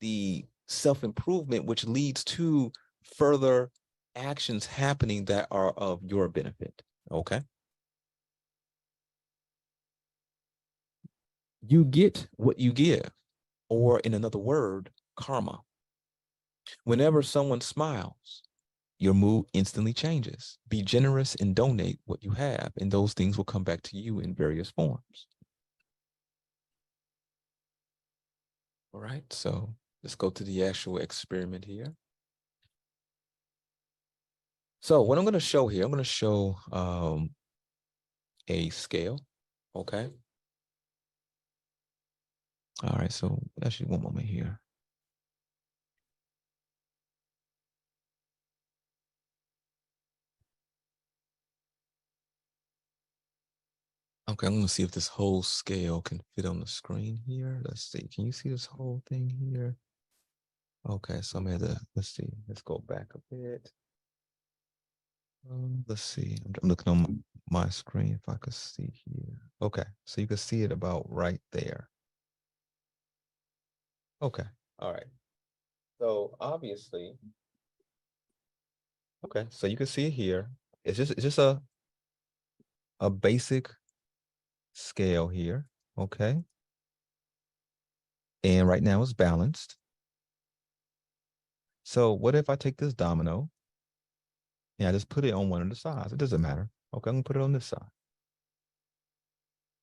the self-improvement, which leads to further actions happening that are of your benefit. Okay. You get what you give, or in another word, karma. Whenever someone smiles, your mood instantly changes. Be generous and donate what you have, and those things will come back to you in various forms. All right, so let's go to the actual experiment here. So what I'm going to show here, I'm going to show a scale. Okay. All right, so actually one moment here. Okay, I'm gonna see if this whole scale can fit on the screen here. Let's see, can you see this whole thing here? Okay, so I'm gonna, let's see, let's go back a bit. Let's see, I'm looking on my screen if I could see here. Okay, so you can see it about right there. Okay, all right. So obviously, okay, so you can see it here. It's just a basic scale here. Okay. And right now it's balanced. So what if I take this domino and I just put it on one of the sides? It doesn't matter. Okay, I'm gonna put it on this side.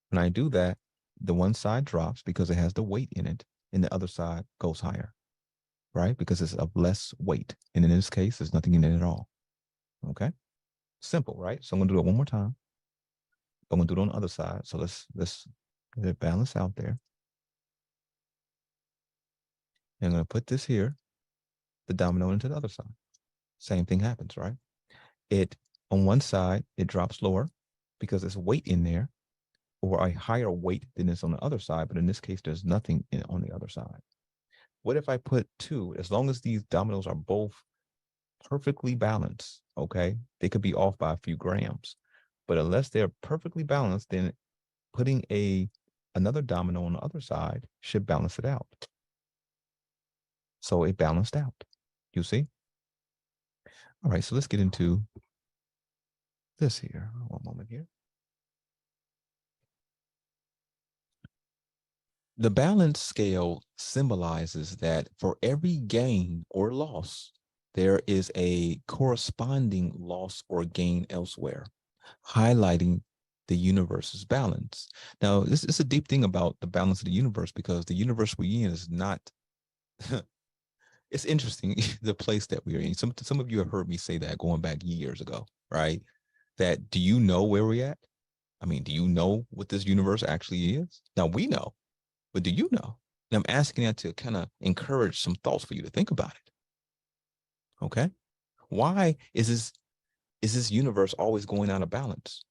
When I do that, the one side drops because it has the weight in it, and the other side goes higher, right? Because it's of less weight. And in this case, there's nothing in it at all. Okay. Simple, right? So I'm gonna do it one more time. I'm gonna do it on the other side. So let's get it balance out there. And I'm gonna put this here, the domino into the other side. Same thing happens, right? It on one side, it drops lower because there's weight in there, or a higher weight than is on the other side. But in this case, there's nothing on the other side. What if I put two? As long as these dominoes are both perfectly balanced, okay, they could be off by a few grams. But unless they're perfectly balanced, then putting another domino on the other side should balance it out. So it balanced out. You see? All right, so let's get into this here. One moment here. The balance scale symbolizes that for every gain or loss, there is a corresponding loss or gain elsewhere, highlighting the universe's balance. Now, this is a deep thing about the balance of the universe, because the universe we're in is not it's interesting the place that we're in. Some of you have heard me say that going back years ago, right? That do you know where we're at? I mean, do you know what this universe actually is? Now we know, but do you know? And I'm asking that to kind of encourage some thoughts for you to think about it. Okay. Why is this universe always going out of balance?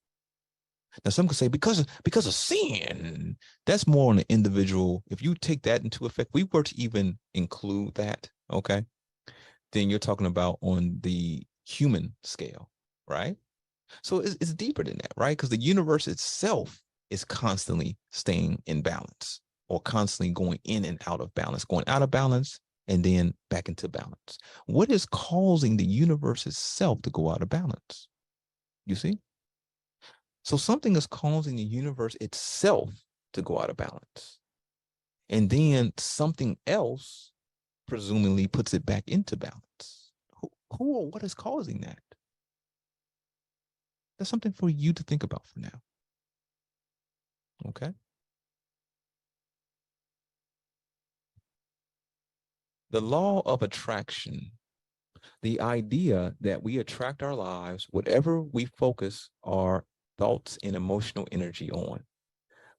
Now, some could say because of sin. That's more on the individual. If you take that into effect, we were to even include that, okay, then you're talking about on the human scale, right? So it's deeper than that, right? Because the universe itself is constantly staying in balance or constantly going in and out of balance, going out of balance and then back into balance. What is causing the universe itself to go out of balance? You see? So something is causing the universe itself to go out of balance. And then something else presumably puts it back into balance. Who or what is causing that? That's something for you to think about for now. Okay. The law of attraction, the idea that we attract our lives, whatever we focus our thoughts and emotional energy on,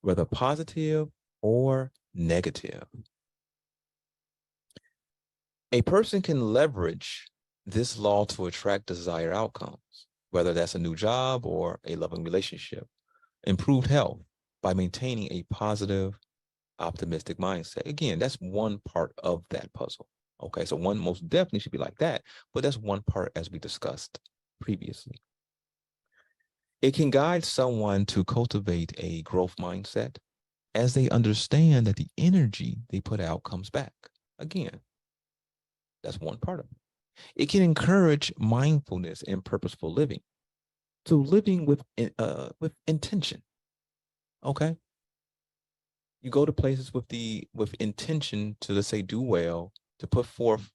whether positive or negative. A person can leverage this law to attract desired outcomes, whether that's a new job or a loving relationship, improved health by maintaining a positive, optimistic mindset. Again, that's one part of that puzzle. Okay, so one most definitely should be like that, but that's one part as we discussed previously. It can guide someone to cultivate a growth mindset as they understand that the energy they put out comes back. Again, that's one part of it. It can encourage mindfulness and purposeful living. So living with intention. Okay. You go to places with intention to, let's say, do well, to put forth,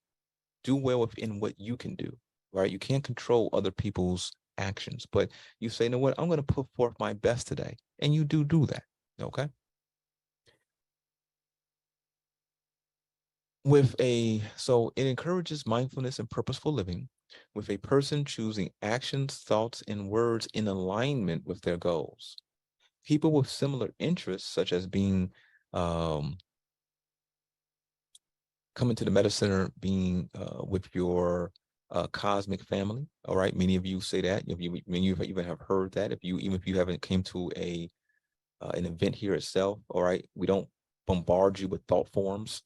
do well within what you can do. Right. You can't control other people's actions, but you say, you know what, I'm going to put forth my best today. And you do that. Okay. So it encourages mindfulness and purposeful living with a person choosing actions, thoughts, and words in alignment with their goals. People with similar interests, such as being um, coming to the Metacenter, being with your cosmic family. All right, many of you say that. If you even have heard that, if you haven't came to an event here itself, all right, we don't bombard you with thought forms.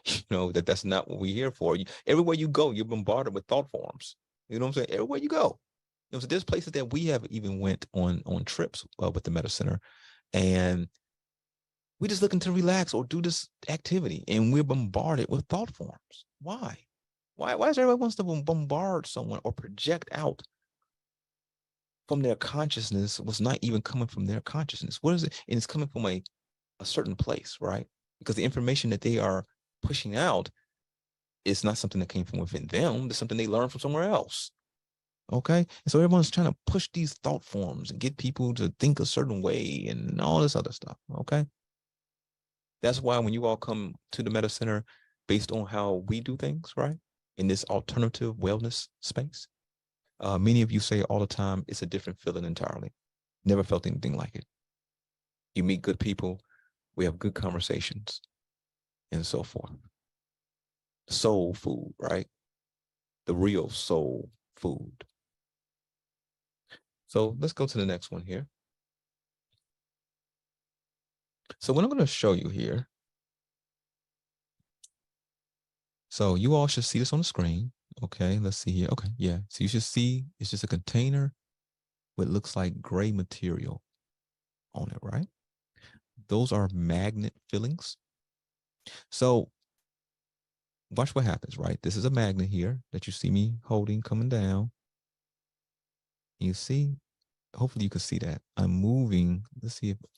You know that's not what we're here for. Everywhere you go, you're bombarded with thought forms. You know what I'm saying? Everywhere you go. You know, so there's places that we have even went on trips with the Meta Center, and we just looking to relax or do this activity, and we're bombarded with thought forms. Why? Why does everybody wants to bombard someone or project out from their consciousness what's not even coming from their consciousness? What is it? And it's coming from a certain place, right? Because the information that they are pushing out is not something that came from within them. It's something they learned from somewhere else. Okay. And so everyone's trying to push these thought forms and get people to think a certain way and all this other stuff. Okay. That's why when you all come to the Meta Center based on how we do things, right? In this alternative wellness space, many of you say all the time, it's a different feeling entirely. Never felt anything like it. You meet good people, we have good conversations, and so forth. Soul food, right? The real soul food. So let's go to the next one here. So what I'm going to show you here. So you all should see this on the screen. Okay, let's see here. Okay, yeah. So you should see it's just a container with looks like gray material on it, right? Those are magnet fillings. So watch what happens, right? This is a magnet here that you see me holding coming down. You see, hopefully you can see that. I'm moving. Let's see if it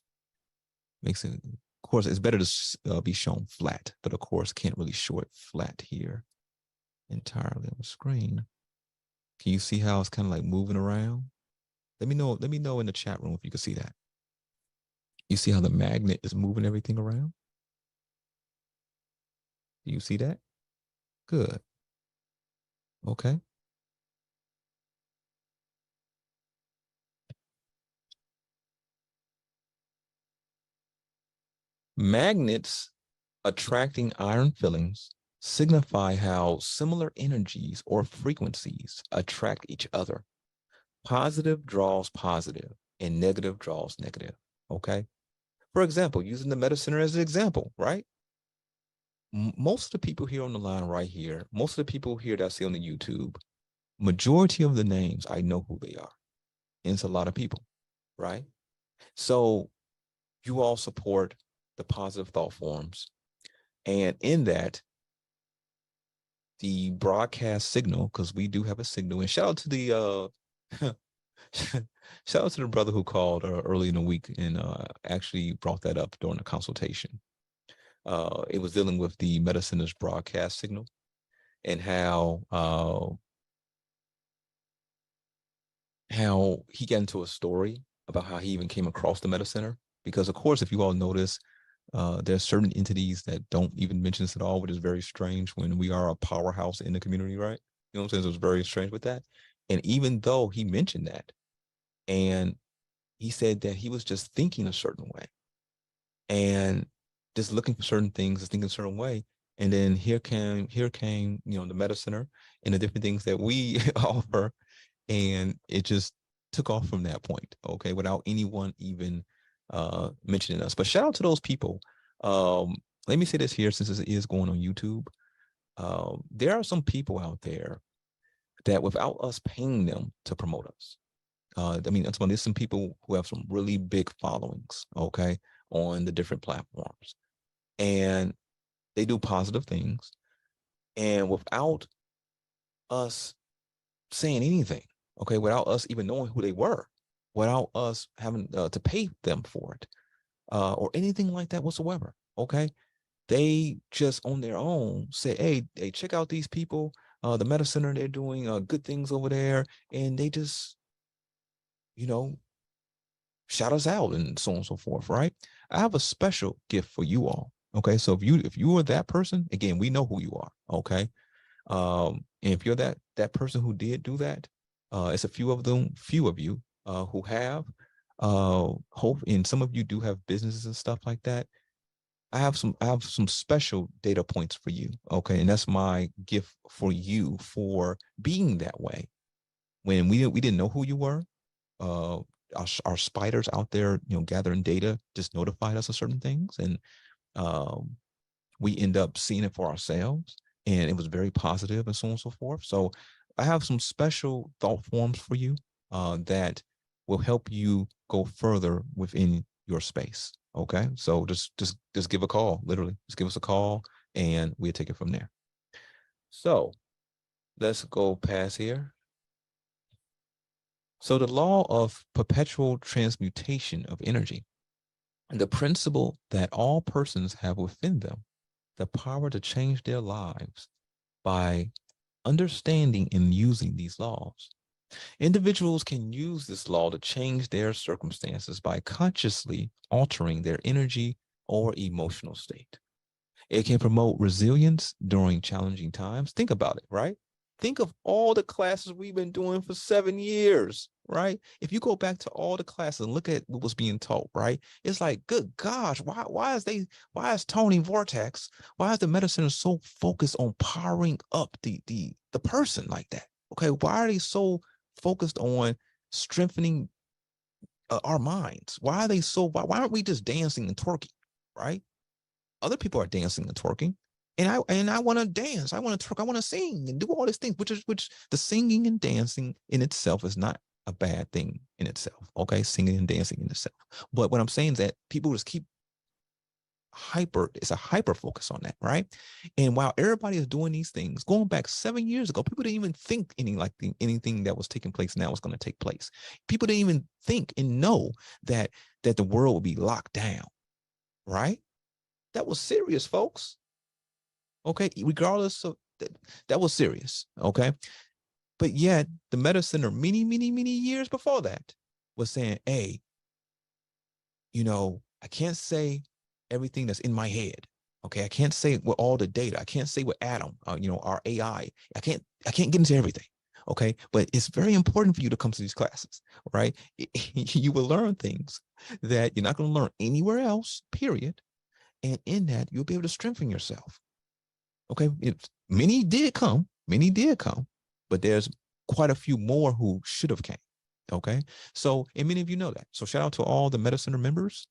makes it. Of course, it's better to be shown flat, but of course, can't really show it flat here entirely on the screen. Can you see how it's kind of like moving around? Let me know. Let me know in the chat room if you can see that. You see how the magnet is moving everything around? Do you see that? Good. Okay. Magnets attracting iron fillings signify how similar energies or frequencies attract each other. Positive draws positive and negative draws negative. Okay. For example, using the Meta Center as an example, right? Most of the people here on the line right here, most of the people here that I see on the YouTube, majority of the names, I know who they are. And it's a lot of people, right? So you all support the positive thought forms. And in that, the broadcast signal, because we do have a signal, and shout out to the shout out to the brother who called early in the week and actually brought that up during the consultation. It was dealing with the Meta Center's broadcast signal and how he got into a story about how he even came across the Meta Center. Because of course, if you all notice, there's certain entities that don't even mention this at all, which is very strange when we are a powerhouse in the community, right? You know what I'm saying? So it's very strange with that. And even though he mentioned that, and he said that he was just thinking a certain way and just looking for certain things, just thinking a certain way. And then here came, the Meta Center and the different things that we offer. And it just took off from that point, okay, without anyone even mentioning us. But shout out to those people. Let me say this here, since it is going on YouTube. There are some people out there that without us paying them to promote us, there's some people who have some really big followings, okay, on the different platforms. And they do positive things. And without us saying anything, okay, without us even knowing who they were, without us having to pay them for it, or anything like that whatsoever, okay, they just on their own say, hey, check out these people, the Meta Center, they're doing good things over there, and they just, you know, shout us out and so on and so forth, right? I have a special gift for you all. Okay. So if you are that person, again, we know who you are. Okay. And if you're that person who did do that, it's a few of you who have hope, and some of you do have businesses and stuff like that. I have some special data points for you. Okay. And that's my gift for you for being that way. When we didn't know who you were, uh, our spiders out there, gathering data, just notified us of certain things, and um, we end up seeing it for ourselves, and it was very positive, and so on and so forth. So I have some special thought forms for you that will help you go further within your space. Okay, so just give a call. Literally, just give us a call, and we'll take it from there. So let's go past here. So the law of perpetual transmutation of energy, the principle that all persons have within them the power to change their lives by understanding and using these laws. Individuals can use this law to change their circumstances by consciously altering their energy or emotional state. It can promote resilience during challenging times. Think about it, right? Think of all the classes we've been doing for 7 years, right? If you go back to all the classes and look at what was being taught, right? It's like, good gosh, why is Tony Vortex, why is the Meta Center so focused on powering up the person like that? Okay, why are they so focused on strengthening our minds? Why are they so? Why aren't we just dancing and twerking, right? Other people are dancing and twerking, and I want to dance, I want to twerk, I want to sing and do all these things, which the singing and dancing in itself is not a bad thing in itself. Okay, singing and dancing in itself. But what I'm saying is that people just keep it's a hyper focus on that, right? And while everybody is doing these things, going back 7 years ago, people didn't even think anything that was taking place now was going to take place. People didn't even think and know that the world would be locked down, right? That was serious, folks. Okay, regardless of that was serious. Okay, but yet the Meta Center, many years before that, was saying, hey, I can't say everything that's in my head. Okay, I can't say with all the data. I can't say with Adam, our AI. I can't get into everything. Okay, but it's very important for you to come to these classes, right? You will learn things that you're not going to learn anywhere else, period. And in that, you'll be able to strengthen yourself. Okay, many did come, but there's quite a few more who should have came. Okay, so and many of you know that. So shout out to all the Meta Center members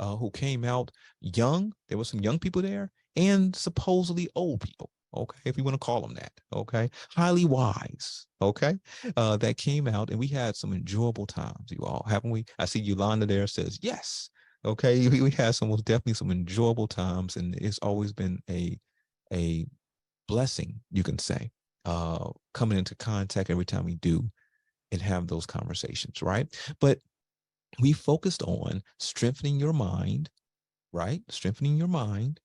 who came out young. There were some young people there and supposedly old people. Okay, if you want to call them that. Okay, highly wise. Okay, that came out and we had some enjoyable times. You all haven't we? I see Yolanda there says yes. Okay, we had some definitely some enjoyable times, and it's always been a blessing, you can say, coming into contact every time we do and have those conversations, right? But we focused on strengthening your mind, right? Strengthening your mind.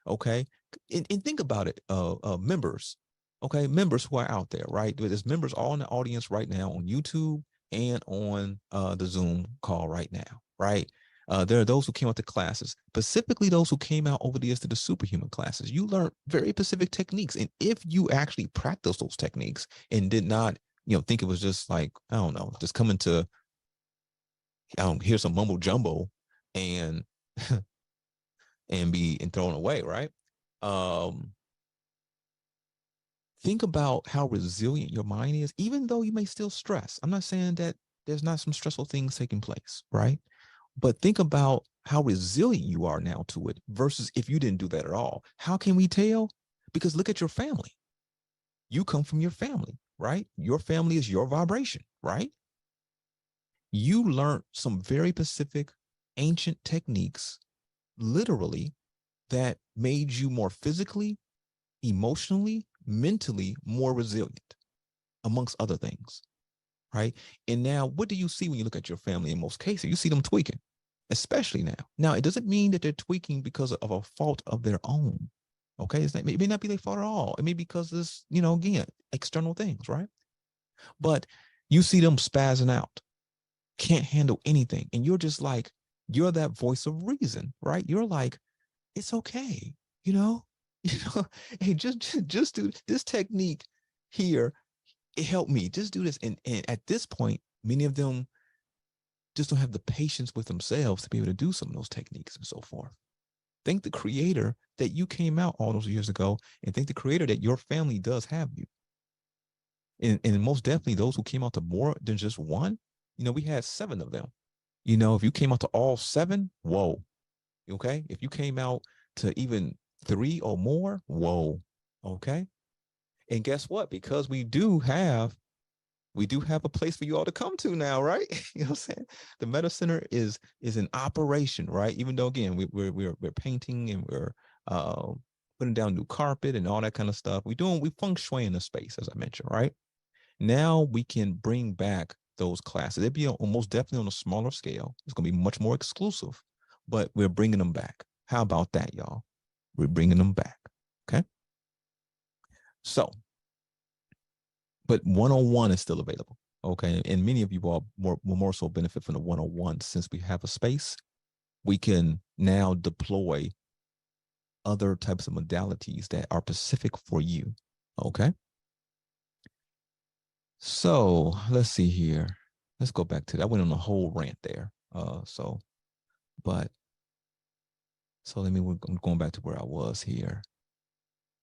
Okay. And think about it, members. Okay. Members who are out there, right? There's members all in the audience right now on YouTube and on the Zoom call right now, right? There are those who came out to classes, specifically those who came out over the years to the superhuman classes. You learned very specific techniques. And if you actually practice those techniques and did not, think it was just like, I don't know, just coming to hear some mumbo jumbo and and thrown away, right? Um, think about how resilient your mind is, even though you may still stress. I'm not saying that there's not some stressful things taking place, right? But think about how resilient you are now to it versus if you didn't do that at all. How can we tell? Because look at your family. You come from your family, right? Your family is your vibration, right? You learned some very specific ancient techniques, literally, that made you more physically, emotionally, mentally more resilient, amongst other things, right? And now, what do you see when you look at your family in most cases? You see them tweaking, especially now. Now, it doesn't mean that they're tweaking because of a fault of their own. Okay, it may not be their fault at all. It may be because this, again, external things, right? But you see them spazzing out, can't handle anything, and you're just like, you're that voice of reason, right? You're like, it's okay, you know, hey, just do this technique here. It helped me. Just do this. And at this point, many of them just don't have the patience with themselves to be able to do some of those techniques and so forth. Thank the creator that you came out all those years ago, and thank the creator that your family does have you. And most definitely those who came out to more than just one, we had 7 of them. If you came out to all 7, whoa. Okay. If you came out to even 3 or more, whoa. Okay. And guess what? Because we do have a place for you all to come to now, right? You know what I'm saying? The Meta Center is in operation, right? Even though again we're painting and we're putting down new carpet and all that kind of stuff. We feng shui in the space, as I mentioned, right? Now we can bring back those classes. It'd be almost definitely on a smaller scale. It's going to be much more exclusive, but we're bringing them back. How about that, y'all? We're bringing them back. Okay. So, but 101 is still available. Okay. And many of you all will more so benefit from the 101 since we have a space. We can now deploy other types of modalities that are specific for you. Okay. So let's see here. Let's go back to that. I went on a whole rant there. So I'm going back to where I was here.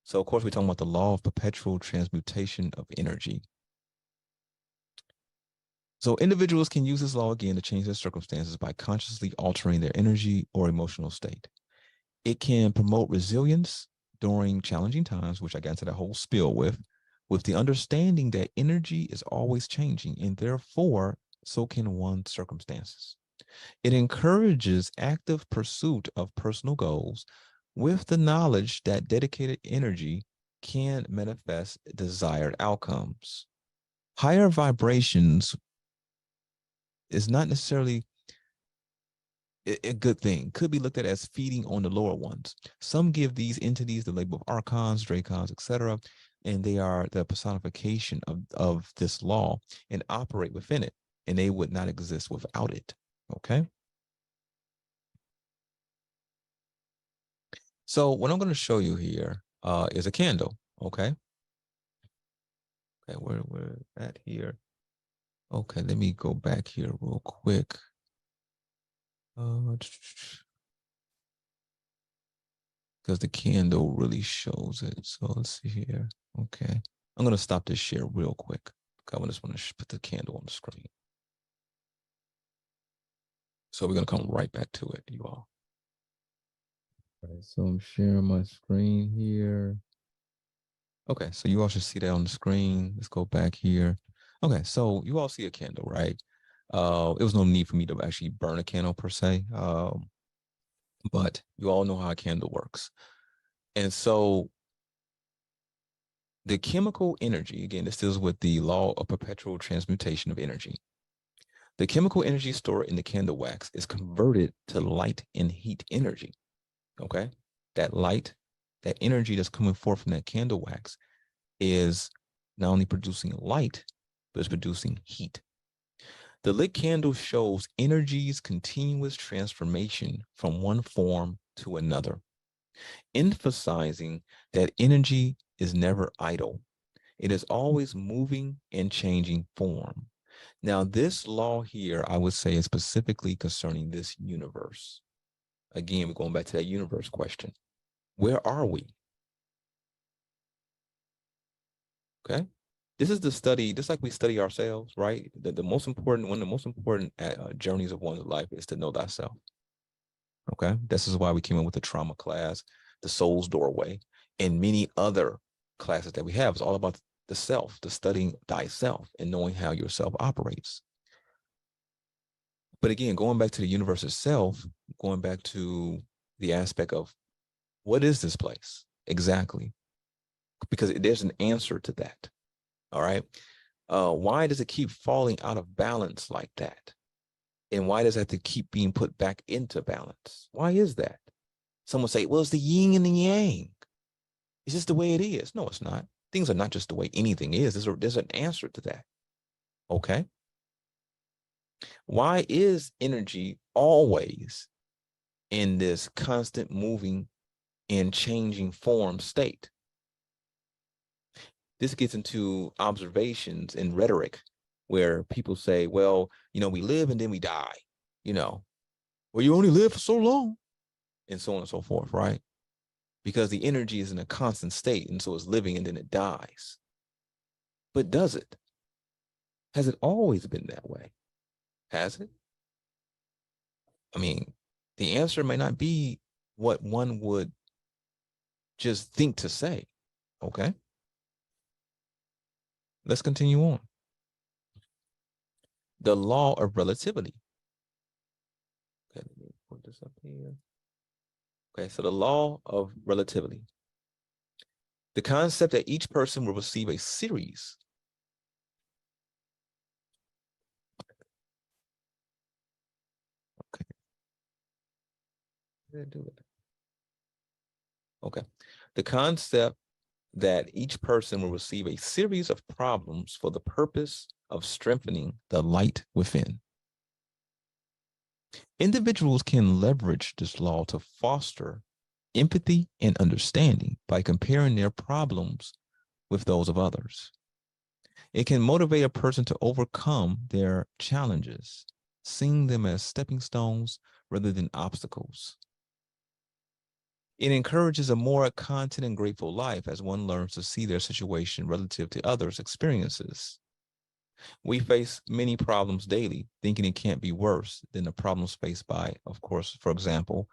So of course we're talking about the law of perpetual transmutation of energy. So individuals can use this law again to change their circumstances by consciously altering their energy or emotional state. It can promote resilience during challenging times, which I got into that whole spiel with the understanding that energy is always changing, and therefore so can one's circumstances. It encourages active pursuit of personal goals with the knowledge that dedicated energy can manifest desired outcomes. Higher vibrations is not necessarily a good thing. Could be looked at as feeding on the lower ones. Some give these entities the label of archons, dracons, etc., and they are the personification of this law and operate within it, and they would not exist without it. Okay. So what I'm going to show you here is a candle. Okay. Okay, where at here? Okay, let me go back here real quick. Because the candle really shows it. So let's see here. Okay. I'm going to stop this share real quick. Okay, I just want to put the candle on the screen. So we're going to come right back to it, you all. All right, so I'm sharing my screen here. Okay, so you all should see that on the screen. Let's go back here. Okay, so you all see a candle, right? It was no need for me to actually burn a candle per se, but you all know how a candle works. And so the chemical energy, again, this deals with the law of perpetual transmutation of energy. The chemical energy stored in the candle wax is converted to light and heat energy. Okay, that light, that energy that's coming forth from that candle wax is not only producing light, but it's producing heat. The lit candle shows energy's continuous transformation from one form to another, emphasizing that energy is never idle. It is always moving and changing form. Now, this law here, I would say, is specifically concerning this universe. Again, we're going back to that universe question. Where are we? Okay. This is the study, just like we study ourselves, right? The most important, one of the most important journeys of one's life is to know thyself. Okay. This is why we came in with the trauma class, the soul's doorway, and many other classes that we have. It's all about the self, the studying thyself and knowing how yourself operates. But again, going back to the universe itself, going back to the aspect of what is this place exactly? Because there's an answer to that. All right. Why does it keep falling out of balance like that? And why does it have to keep being put back into balance? Why is that? Someone say, well, it's the yin and the yang. It's just the way it is. No, it's not. Things are not just the way anything is. There's an answer to that. Okay. Why is energy always in this constant moving and changing form state? This gets into observations and rhetoric where people say, well, we live and then we die, well, you only live for so long, and so on and so forth, right? Because the energy is in a constant state, and so it's living and then it dies. But does it? Has it always been that way? Has it? I mean, the answer may not be what one would just think to say, okay? Let's continue on. The law of relativity. Okay, let me put this up here. Okay, so the law of relativity. The concept that each person will receive a series. Okay. Okay. The concept that each person will receive a series of problems for the purpose of strengthening the light within. Individuals can leverage this law to foster empathy and understanding by comparing their problems with those of others. It can motivate a person to overcome their challenges, seeing them as stepping stones rather than obstacles. It encourages a more content and grateful life as one learns to see their situation relative to others' experiences. We face many problems daily, thinking it can't be worse than the problems faced by, of course, for example,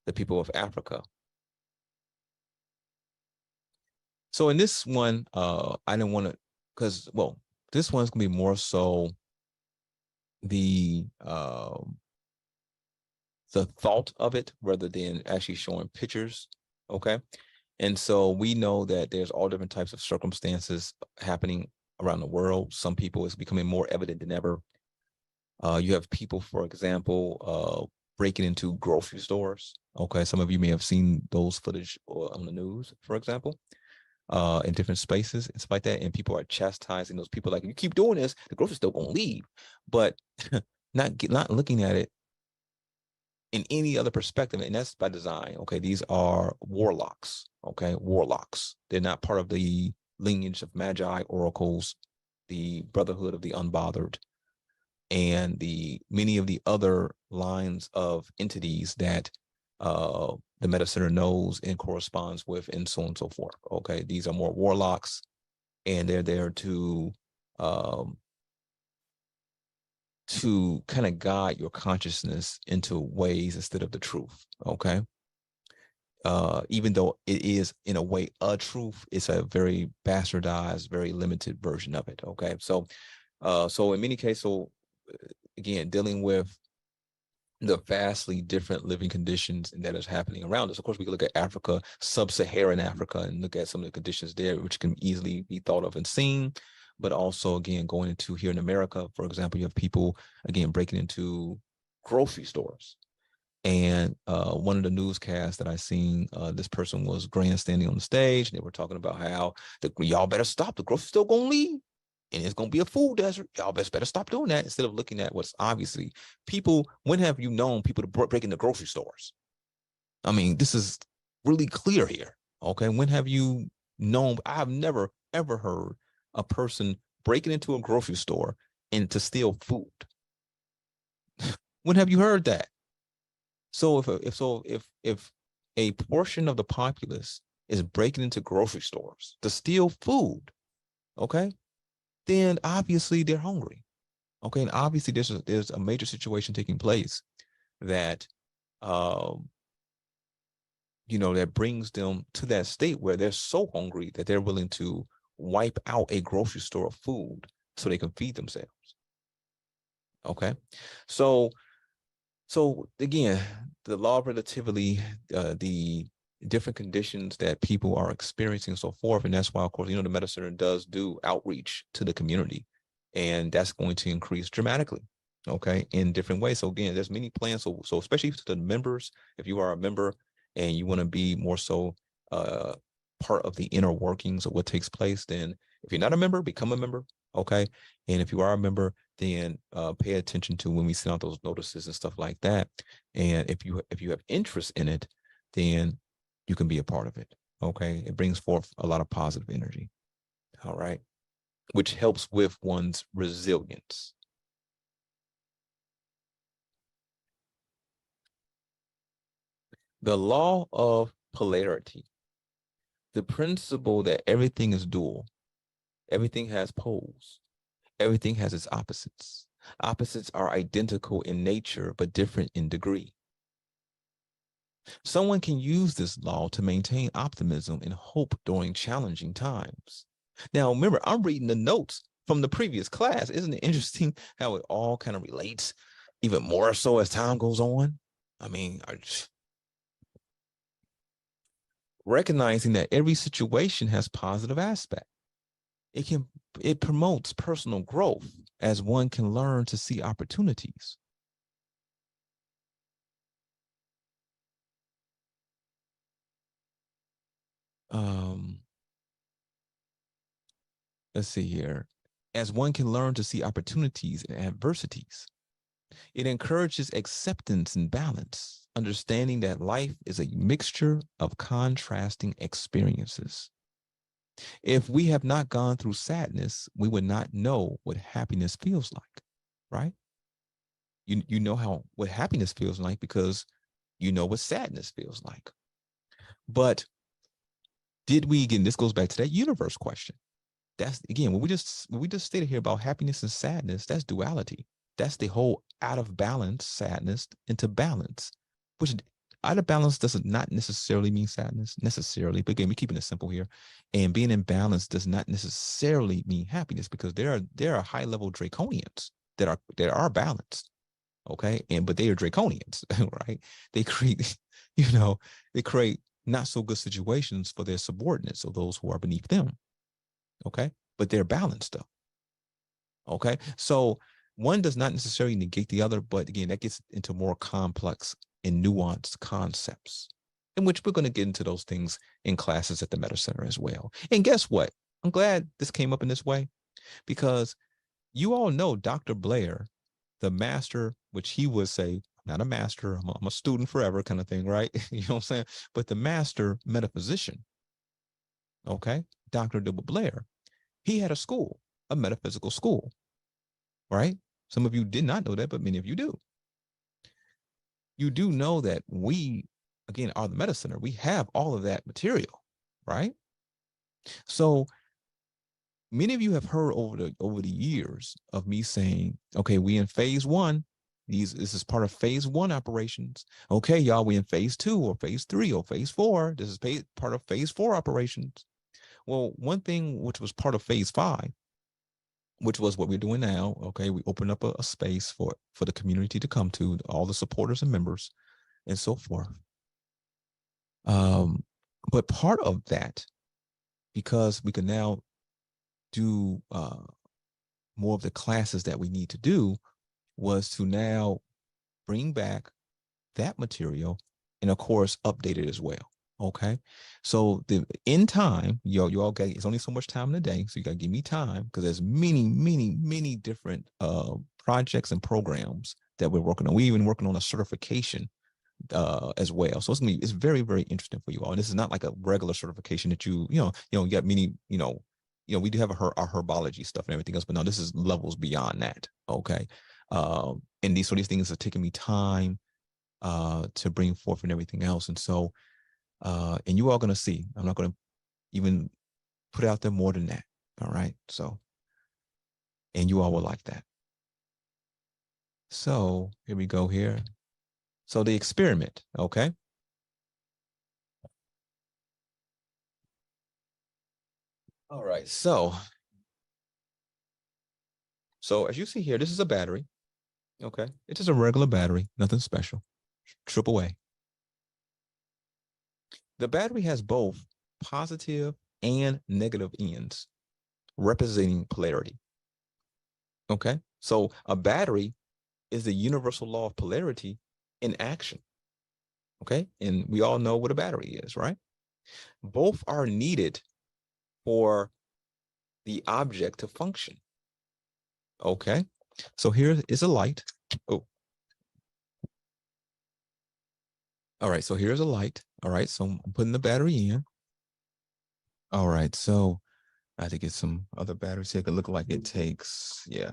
the people of Africa. So in this one, I didn't want to, because, well, this one's going to be more so the thought of it rather than actually showing pictures. Okay. And so we know that there's all different types of circumstances happening around the world. Some people, it's becoming more evident than ever. You have people, for example, breaking into grocery stores. Okay. Some of you may have seen those footage on the news, for example, in different spaces and stuff like that. And people are chastising those people like, you keep doing this, the grocery store gonna leave. But not looking at it in any other perspective, and that's by design. Okay, these are warlocks. Okay, warlocks. They're not part of the lineage of magi, oracles, the brotherhood of the unbothered, and the many of the other lines of entities that the Metacenter knows and corresponds with, and so on and so forth. Okay, these are more warlocks, and they're there um, to kind of guide your consciousness into ways instead of the truth. Okay, even though it is in a way a truth, it's a very bastardized, very limited version of it. Okay, so so in many cases, so again, dealing with the vastly different living conditions that is happening around us. Of course, we can look at Africa, sub-Saharan Africa, and look at some of the conditions there, which can easily be thought of and seen. But also, again, going into here in America, for example, you have people, again, breaking into grocery stores. And one of the newscasts that I seen, this person was grandstanding on the stage, and they were talking about how y'all better stop. The grocery store gonna leave, and it's gonna be a food desert. Y'all better stop doing that instead of looking at what's obviously people. When have you known people to break into grocery stores? I mean, this is really clear here. Okay, when have you known? I have never ever heard a person breaking into a grocery store and to steal food. When have you heard that? So if a portion of the populace is breaking into grocery stores to steal food, okay, then obviously they're hungry. Okay, and obviously there's a major situation taking place that that brings them to that state where they're so hungry that they're willing to wipe out a grocery store of food so they can feed themselves. Okay, so again, the law of relativity, the different conditions that people are experiencing, and so forth, and that's why, of course, the Metacenter does do outreach to the community, and that's going to increase dramatically, okay, in different ways. So again, there's many plans. So especially to the members, if you are a member and you want to be more so part of the inner workings of what takes place, then if you're not a member, become a member, okay, and if you are a member, then pay attention to when we send out those notices and stuff like that. And if you have interest in it, then you can be a part of it. Okay, it brings forth a lot of positive energy. All right, which helps with one's resilience. The law of polarity, the principle that everything is dual, everything has poles, everything has its opposites. Opposites are identical in nature, but different in degree. Someone can use this law to maintain optimism and hope during challenging times. Now, remember, I'm reading the notes from the previous class. Isn't it interesting how it all kind of relates even more so as time goes on? I mean, recognizing that every situation has positive aspect. It promotes personal growth as one can learn to see opportunities. Let's see here. As one can learn to see opportunities and adversities. It encourages acceptance and balance, understanding that life is a mixture of contrasting experiences. If we have not gone through sadness, we would not know what happiness feels like, right? You know what happiness feels like because you know what sadness feels like. But did we, again, this goes back to that universe question. That's, again, when we just stated here about happiness and sadness, that's duality. That's the whole out of balance sadness into balance, which out of balance does not necessarily mean sadness necessarily. But again, we're keeping it simple here. And being in balance does not necessarily mean happiness, because there are high level draconians that are balanced. Okay. But they are draconians, right? They create, they create not so good situations for their subordinates or those who are beneath them. Okay. But they're balanced though. Okay. So one does not necessarily negate the other, but again, that gets into more complex and nuanced concepts, in which we're going to get into those things in classes at the Metacenter as well. And guess what? I'm glad this came up in this way, because you all know Dr. Blair, the master, which he would say, not a master. I'm a student forever kind of thing, right? You know what I'm saying? But the master metaphysician, okay, Dr. Delbert Blair, he had a school, a metaphysical school, right? Some of you did not know that, but many of you do. You do know that we, again, are the Metacenter. We have all of that material, right? So many of you have heard over the years of me saying, okay, we in phase one. This is part of phase one operations. Okay, y'all, we in phase two or phase three or phase four. This is part of phase four operations. Well, one thing which was part of phase five, which was what we're doing now. Okay, we opened up a space for the community to come to, all the supporters and members, and so forth. But part of that, because we can now do more of the classes that we need to do, was to now bring back that material and of course update it as well. Okay, so in time, you all get, it's only so much time in a day, so you gotta give me time, because there's many different projects and programs that we're working on. We even working on a certification as well. So it's very interesting for you all. And this is not like a regular certification that you get many, we do have our herbology stuff and everything else, but no, this is levels beyond that. Okay. And these things are taking me time to bring forth and everything else. And so, and you all going to see, I'm not going to even put out there more than that. All right. So, and you all will like that. So here we go here. So the experiment, okay? All right, so as you see here, this is a battery, okay? It's just a regular battery, nothing special, AAA. The battery has both positive and negative ends, representing polarity, okay? So a battery is the universal law of polarity in action, okay? And we all know what a battery is, right? Both are needed for the object to function. Okay, so here is a light. Oh, all right, so here's a light. All right, so I'm putting the battery in. All right, so I have to get some other batteries here. It look like it takes, yeah,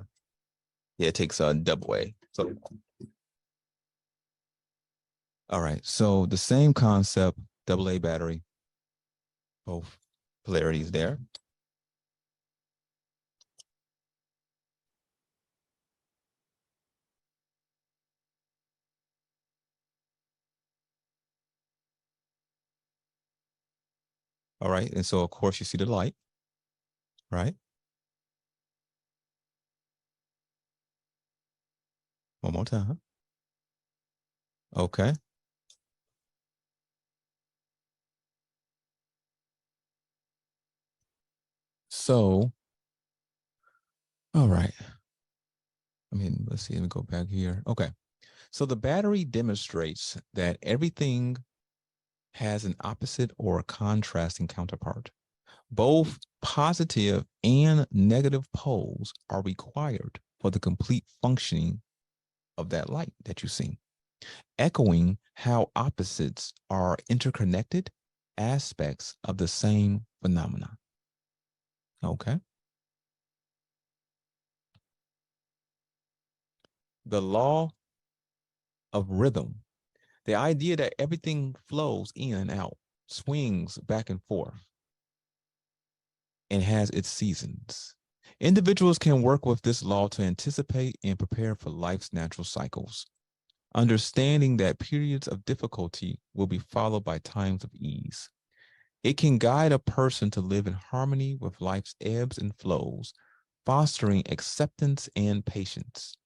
it takes a double A. So, all right, so the same concept, double A battery, both polarities there. All right, and so of course you see the light, right? One more time. Okay. So, all right. Let's see, let me go back here. Okay. So the battery demonstrates that everything has an opposite or a contrasting counterpart. Both positive and negative poles are required for the complete functioning of that light that you see, echoing how opposites are interconnected aspects of the same phenomena. Okay. The law of rhythm, the idea that everything flows in and out, swings back and forth, and has its seasons. Individuals can work with this law to anticipate and prepare for life's natural cycles, understanding that periods of difficulty will be followed by times of ease. It can guide a person to live in harmony with life's ebbs and flows, fostering acceptance and patience.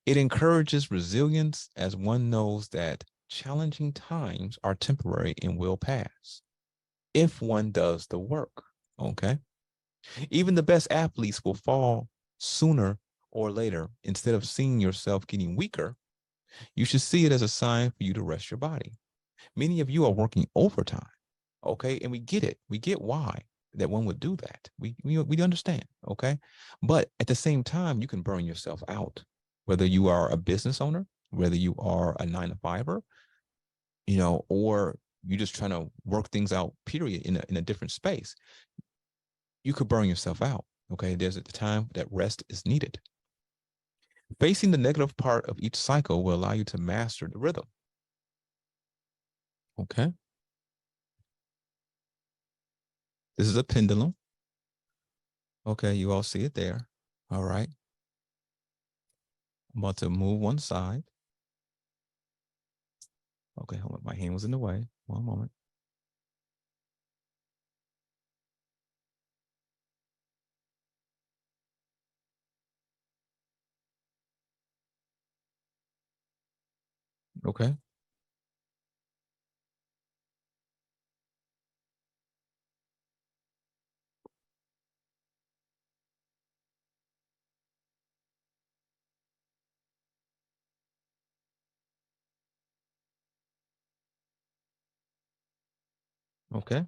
It encourages resilience, as one knows that challenging times are temporary and will pass if one does the work. Okay. Even the best athletes will fall sooner or later. Instead of seeing yourself getting weaker, you should see it as a sign for you to rest your body. Many of you are working overtime, okay? And we get it. We get why that one would do that. We understand, okay? But at the same time, you can burn yourself out, whether you are a business owner, whether you are a 9-to-5er, or you're just trying to work things out, period, in a different space, you could burn yourself out. Okay. There's a time that rest is needed. Facing the negative part of each cycle will allow you to master the rhythm. Okay. This is a pendulum. Okay. You all see it there. All right. I'm about to move one side. Okay. Hold on. My hand was in the way. One moment. Okay. Okay.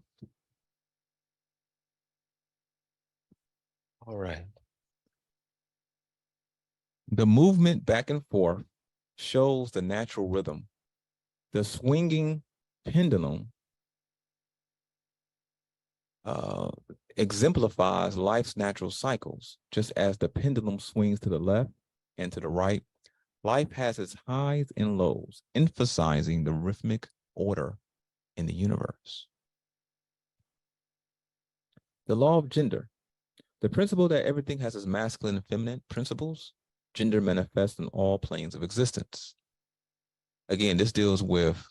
All right. The movement back and forth shows the natural rhythm. The swinging pendulum exemplifies life's natural cycles. Just as the pendulum swings to the left and to the right, life has its highs and lows, emphasizing the rhythmic order in the universe. The law of gender. The principle that everything has its masculine and feminine principles, gender manifests in all planes of existence. Again, this deals with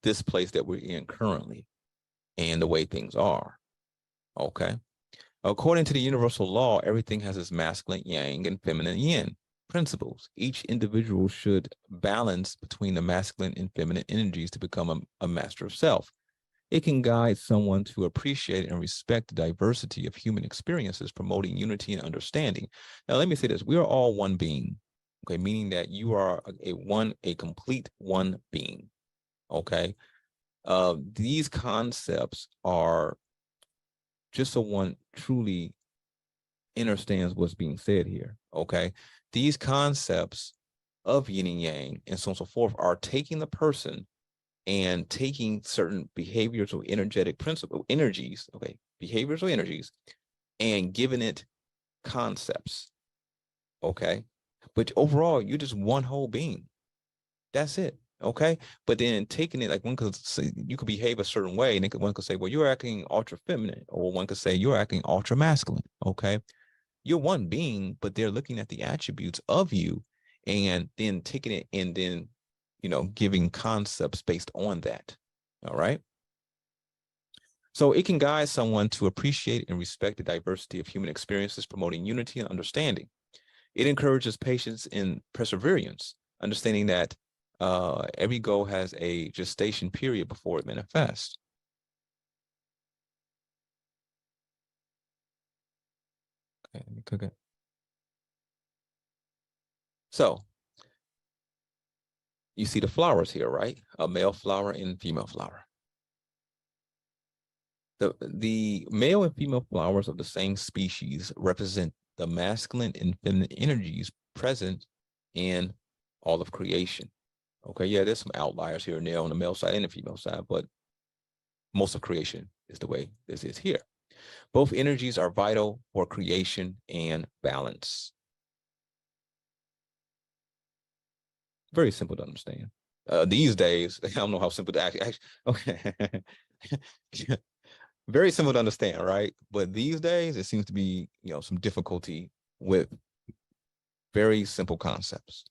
this place that we're in currently and the way things are. Okay. According to the universal law, everything has its masculine yang and feminine yin principles. Each individual should balance between the masculine and feminine energies to become a master of self. It can guide someone to appreciate and respect the diversity of human experiences, promoting unity and understanding. Now, let me say this. We are all one being, okay, meaning that you are a complete one being, okay? These concepts are just so one truly understands what's being said here, okay? These concepts of yin and yang and so on and so forth are taking the person and taking certain behaviors or energetic principle energies, okay, behaviors or energies, and giving it concepts, okay? But overall, you're just one whole being. That's it, okay? But then taking it, like one could say, you could behave a certain way, and one could say, well, you're acting ultra feminine, or one could say you're acting ultra masculine, okay? You're one being, but they're looking at the attributes of you and then taking it and then giving concepts based on that. All right. So it can guide someone to appreciate and respect the diversity of human experiences, promoting unity and understanding. It encourages patience and perseverance, understanding that every goal has a gestation period before it manifests. Okay, let me cook it. So you see the flowers here, right? A male flower and female flower. The male and female flowers of the same species represent the masculine and feminine energies present in all of creation. Okay, yeah, there's some outliers here and there on the male side and the female side, but most of creation is the way this is here. Both energies are vital for creation and balance. Very simple to understand. These days, I don't know how simple to actually okay. Very simple to understand, right? But these days, it seems to be, some difficulty with very simple concepts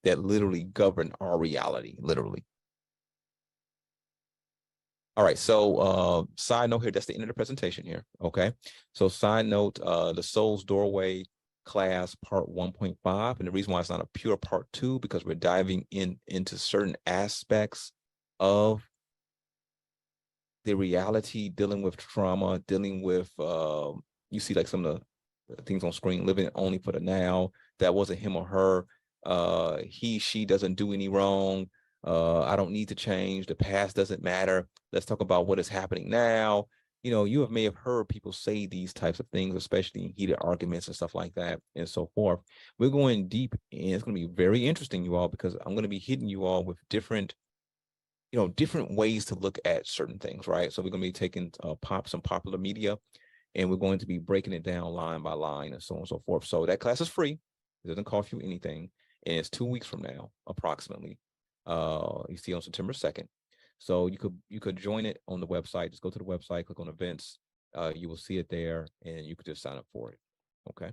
that literally govern our reality, literally. All right, so side note here, that's the end of the presentation here, okay? So side note, the Soul's Doorway class part 1.5, and the reason why it's not a pure part 2, because we're diving into certain aspects of the reality, dealing with trauma, dealing with, you see like some of the things on screen, living only for the now, that wasn't him or her, he, she doesn't do any wrong, I don't need to change, the past doesn't matter, let's talk about what is happening now, you may have heard people say these types of things, especially in heated arguments and stuff like that, and so forth. We're going deep, and it's going to be very interesting, you all, because I'm going to be hitting you all with different ways to look at certain things, right? So we're going to be taking some popular media, and we're going to be breaking it down line by line and so on and so forth. So that class is free. It doesn't cost you anything, and it's 2 weeks from now, approximately. You see on September 2nd. So you could join it on the website. Just go to the website, click on events. You will see it there, and you could just sign up for it. Okay.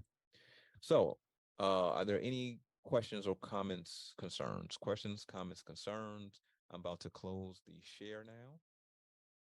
So, are there any questions or comments, concerns? Questions, comments, concerns? I'm about to close the share now.